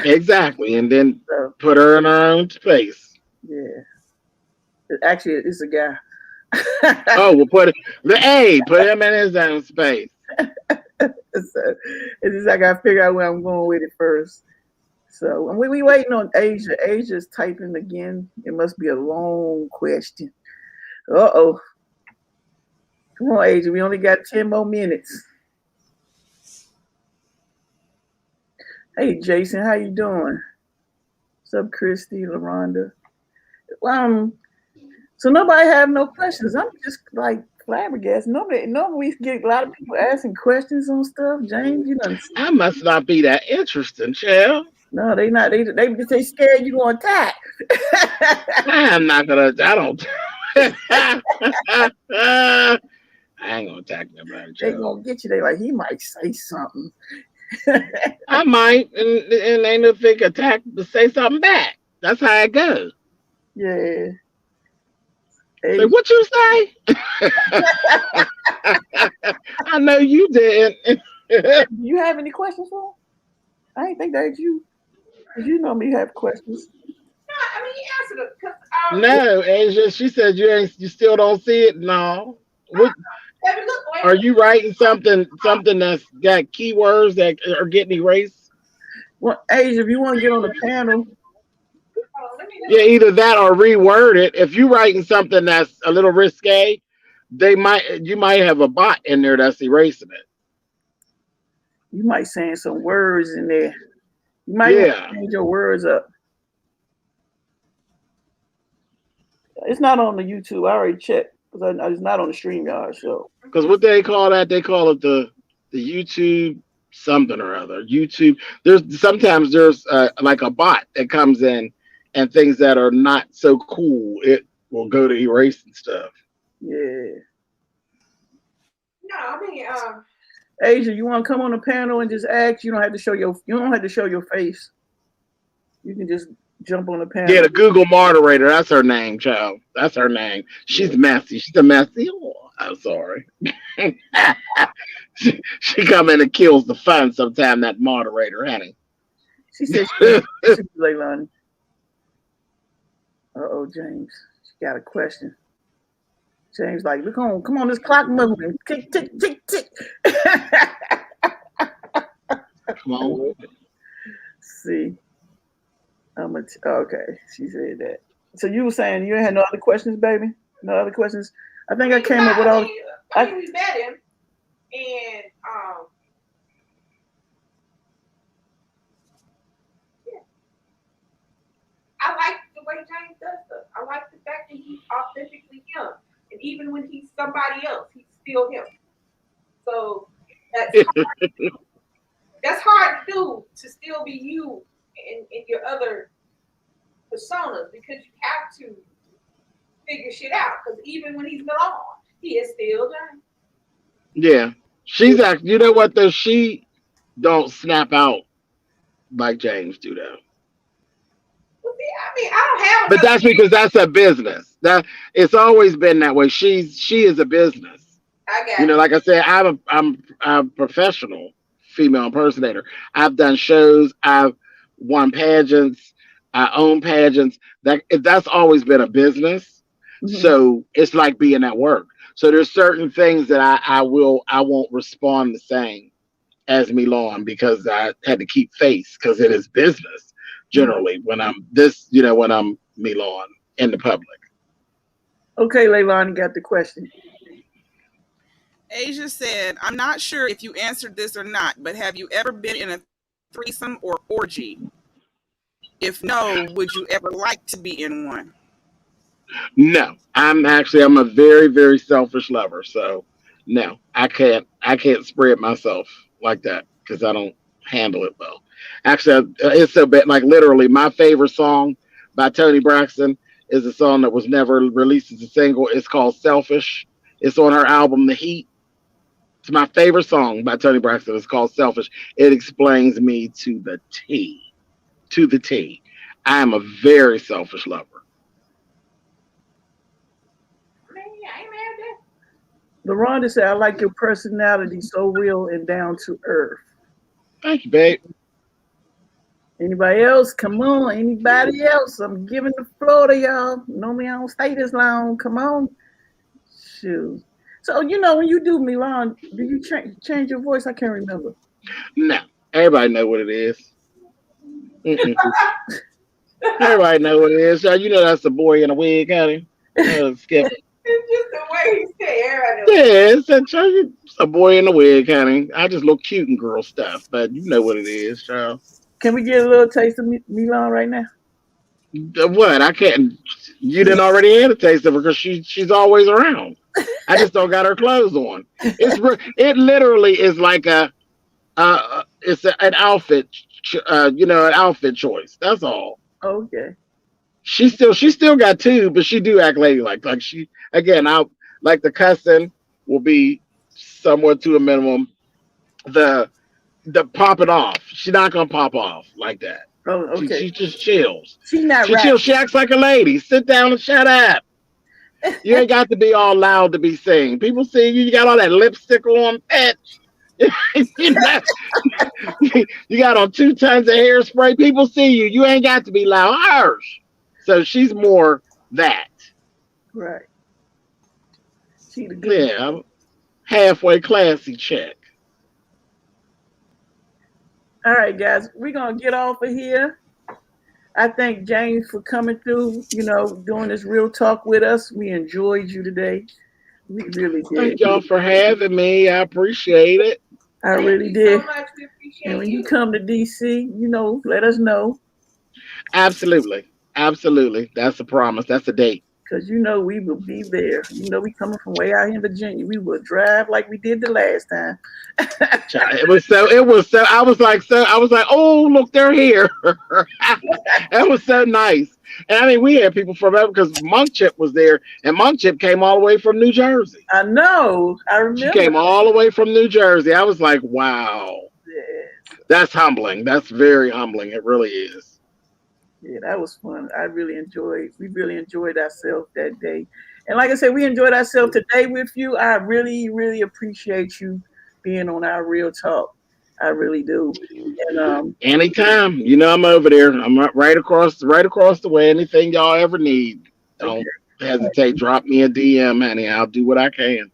Exactly, and then put her in her own space. Yeah. Actually, it's a guy. Oh, we'll put him in his own space. It's just I gotta figure out where I'm going with it first. So we waiting on Asia. Asia's typing again. It must be a long question. Uh-oh. Come on, Asia. We only got 10 more minutes. Hey, Jason, how you doing? What's up, Christy, LaRonda? So nobody have no questions. I'm just like flabbergasted. Normally we get a lot of people asking questions on stuff. James, I must not be that interesting, child. No, they not. They scared you gonna attack. I'm not gonna. I don't. I ain't gonna attack nobody. They gonna get you. They like he might say something. I might, and ain't no thing attack to say something back. That's how it goes. Yeah. Hey. So what you say? I know you didn't. Do you have any questions for him? I ain't think that's you. Cause you normally have questions. No, I mean you answered it. No, Asia. She said you still don't see it. No. What? Are you writing something that's got keywords that are getting erased? Well, Asia, if you want to get on the panel. Yeah, either that or reword it. If you're writing something that's a little risque, you might have a bot in there that's erasing it. You might saying some words in there. You might change your words up. It's not on the YouTube. I already checked because it's not on the StreamYard show. Because what they call that? They call it the YouTube something or other. YouTube. Sometimes there's like a bot that comes in and things that are not so cool. It will go to erasing stuff. Yeah. No, I mean Asia, you want to come on the panel and just ask? You don't have to show your face. You can just jump on the panel. Yeah, the Google moderator. That's her name, child. That's her name. She's messy. She's a messy. Oh, I'm sorry. she come in and kills the fun sometime. That moderator, honey. She said she's Leilani. Uh-oh, James. She got a question. James like, look on, come on, this clock moving. Tick, tick, tick, tick. Come on. See. Okay, she said that. So you were saying you ain't had no other questions, baby? No other questions? I think I came up with all. we met him, and yeah. I like the way James does stuff. I like the fact that he's authentically him, and even when he's somebody else, he's still him. So that's hard to do. That's hard to do, to still be you in your other personas, because you have to figure shit out. Because even when he's Milan, he is still James. Yeah, she's actually. You know what though? She don't snap out like James do though. Well, But that's because that's a business. That it's always been that way. She is a business. I got You know, like I said, I'm a professional female impersonator. I've done shows. I've won pageants. I own pageants. That's always been a business. Mhm. So it's like being at work. So there's certain things that I won't respond the same as Milan because I had to keep face because it is business generally when I'm when I'm Milan in the public. Okay, Leilani got the question. Asia said, I'm not sure if you answered this or not, but have you ever been in a threesome or orgy? If no, would you ever like to be in one? No, I'm a very, very selfish lover. So no, I can't spread myself like that because I don't handle it well. Actually, it's so bad. Like literally, my favorite song by Toni Braxton is a song that was never released as a single. It's called "Selfish." It's on her album "The Heat." It's my favorite song by Toni Braxton. It's called "Selfish." It explains me to the T. To the T. I am a very selfish lover. LaRonda said, I like your personality, so real and down to earth. Thank you, babe. Anybody else? Come on. Anybody else? I'm giving the floor to y'all. Normally I don't stay this long. Come on. Shoot. So, when you do Milan, do you change your voice? I can't remember. No, everybody know what it is. Mm-mm. Everybody know what it is. You know that's the boy in a wig, honey. Skip. It's just the way he said. Yeah, it's a boy in a wig, honey. I just look cute in girl stuff, but you know what it is, child. Can we get a little taste of Milan right now? What? I can't. You didn't already had a taste of her because she's always around. I just don't got her clothes on. It literally is like an outfit, an outfit choice. That's all. Okay. She still got two, but she do act ladylike. Like she again, I like the cussing will be somewhat to a minimum. The popping off, she's not gonna pop off like that. Oh, okay. She just chills. She's not She right. chills. She acts like a lady. Sit down and shut up. You ain't got to be all loud to be seen. People see you. You got all that lipstick on, bitch. You got on 2 tons of hairspray. People see you. You ain't got to be loud. Harsh. So she's more that. Right. She the good. Yeah, I'm halfway classy chick. All right, guys, we're gonna get off of here. I thank James for coming through, doing this real talk with us. We enjoyed you today. We really did. Thank y'all for having me. I appreciate it. I really did. So much. We appreciate And when you come to DC, let us know. Absolutely. Absolutely. That's a promise. That's a date. Because we will be there. We coming from way out here in Virginia. We will drive like we did the last time. It was so I was like, oh look, they're here. That was so nice. And I mean we had people from because Monk Chip was there, and Monk Chip came all the way from New Jersey. I know. I remember. She came all the way from New Jersey. I was like, wow. Yes. That's humbling. That's very humbling. It really is. Yeah, that was fun. We really enjoyed ourselves that day. And like I said, we enjoyed ourselves today with you. I really, really appreciate you being on our Real Talk. I really do. And anytime, I'm over there. I'm right across the way. Anything y'all ever need, don't hesitate. Drop me a DM, honey. I'll do what I can.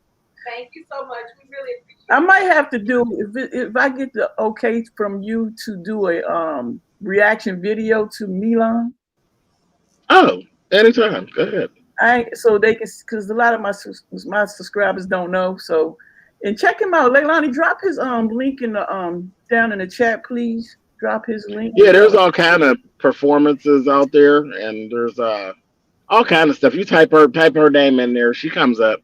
Thank you so much. We really appreciate it. I might have to do if I get the okay from you to do a reaction video to Milan. Oh, anytime. Go ahead. So they can, because a lot of my subscribers don't know. So, and check him out. Leilani, drop his link in the down in the chat, please. Drop his link. Yeah, there's all kind of performances out there, and there's all kind of stuff. You type her name in there, she comes up.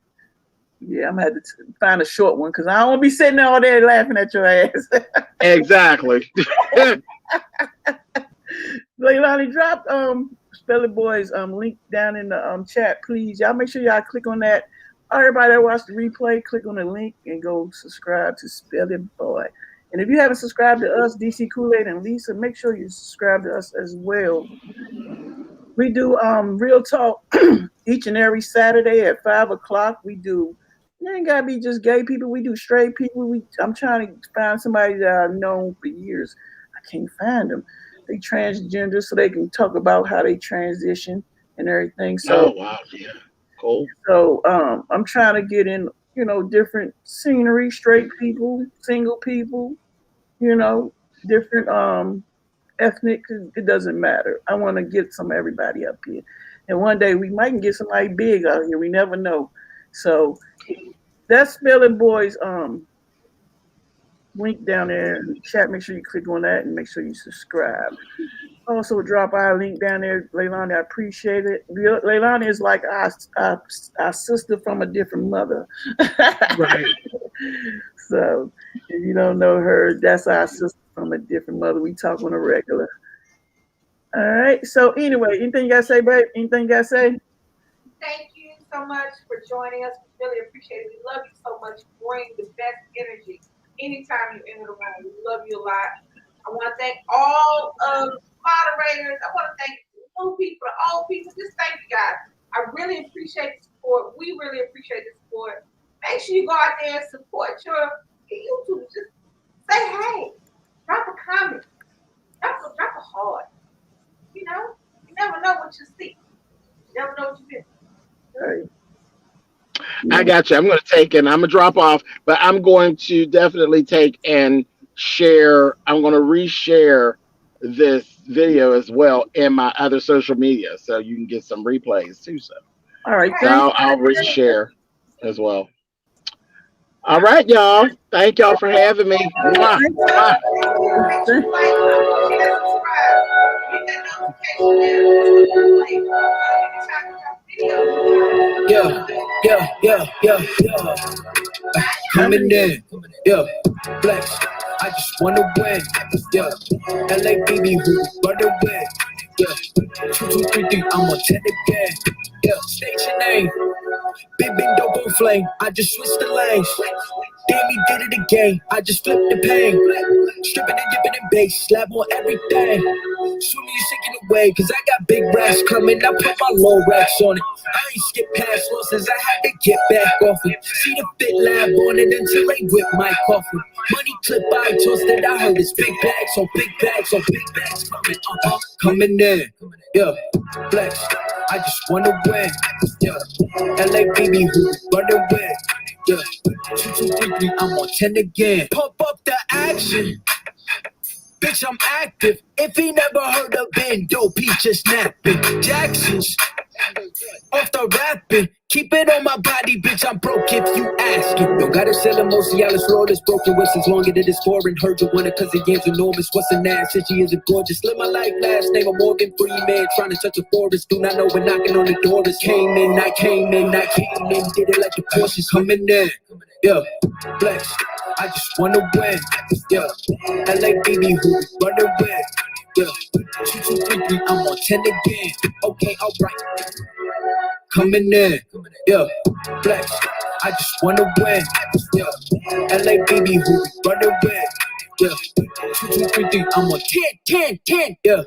Yeah, I'm gonna have to find a short one because I don't want to be sitting all day laughing at your ass. Exactly. Leilani, drop Spillitboy's link down in the chat, please. Y'all make sure y'all click on that. Everybody that watched the replay, click on the link and go subscribe to Spillitboy. And if you haven't subscribed to us, DC KOOLAID and Lisa, make sure you subscribe to us as well. We do real talk each and every Saturday at 5 o'clock. We do. It ain't gotta be just gay people. We do straight people. I'm trying to find somebody that I've known for years. I can't find them. They transgender, so they can talk about how they transition and everything. So, oh wow, yeah, cool. So I'm trying to get in, different scenery, straight people, single people, different ethnic. It doesn't matter. I want to get some everybody up here, and one day we might get somebody big out here. We never know. So that's Spillitboy's link down there in the chat. Make sure you click on that and make sure you subscribe. Also, drop our link down there, Leilani. I appreciate it. Leilani is like our sister from a different mother. Right. So, if you don't know her, that's our sister from a different mother. We talk on a regular. All right. So, anyway, anything you got to say, babe? Anything you got to say? Thank you so much for joining us. We really appreciate it. We love you so much. Bring the best energy anytime you enter the room. We love you a lot. I want to thank all of moderators. I want to thank new people, old people. Just thank you guys. I really appreciate the support. We really appreciate the support. Make sure you go out there and support your YouTube. Just say hey. Drop a comment. Drop a heart. You never know what you see. You never know what you miss. Right. I got you. I'm going to take and I'm going to drop off, but I'm going to definitely take and share. I'm going to reshare this video as well in my other social media, so you can get some replays too. So, all right. So I'll reshare as well. All right, y'all. Thank y'all for having me. Mwah. Mwah. Yeah. Coming in, yeah, flex. I just wanna win, yeah. LA baby who run away, yeah. 2, 2, 3, 3, I'm on 10 again, yeah. Station name, big dope on flame. I just switched the lanes. Damn, he did it again. I just flipped the pain. Stripping and dipping in bass, slap on everything. Soon you shaking away, cause I got big racks coming. I put my low racks on it. I ain't skip past losses, I had to get back off it. See the fit lab on it until they whip my coffin. Money clip I tossed it, I heard it's big bags on big bags on big bags coming. Coming in, yeah, flex. I just wanna win, yeah. LA baby who run away, yeah. 2, 2, 3, 3, I'm on 10 again. Pump up the action. Bitch, I'm active. If he never heard of Ben Dope, he just napping. Jackson's off the rapping. Keep it on my body, bitch. I'm broke if you asking. Don't gotta sell him, most y'all roll this broken wrist as longer than it's foreign. Heard you want it cause the yam's enormous. What's an ass? Since she isn't gorgeous. Live my life last name of Morgan Freeman. Trying to touch a forest. Do not know when knocking on the door. This came in, I came in. Did it like the Porsche's coming in. Yeah, flex. I just wanna win. Yeah, LA baby who run away. Yeah, 2, 2, 3, 3, I'm on 10 again. Okay, alright. Coming in, yeah, flex. I just wanna win, yeah. LA baby who run away, yeah. 2, 2, 3, 3, I'm on 10, yeah.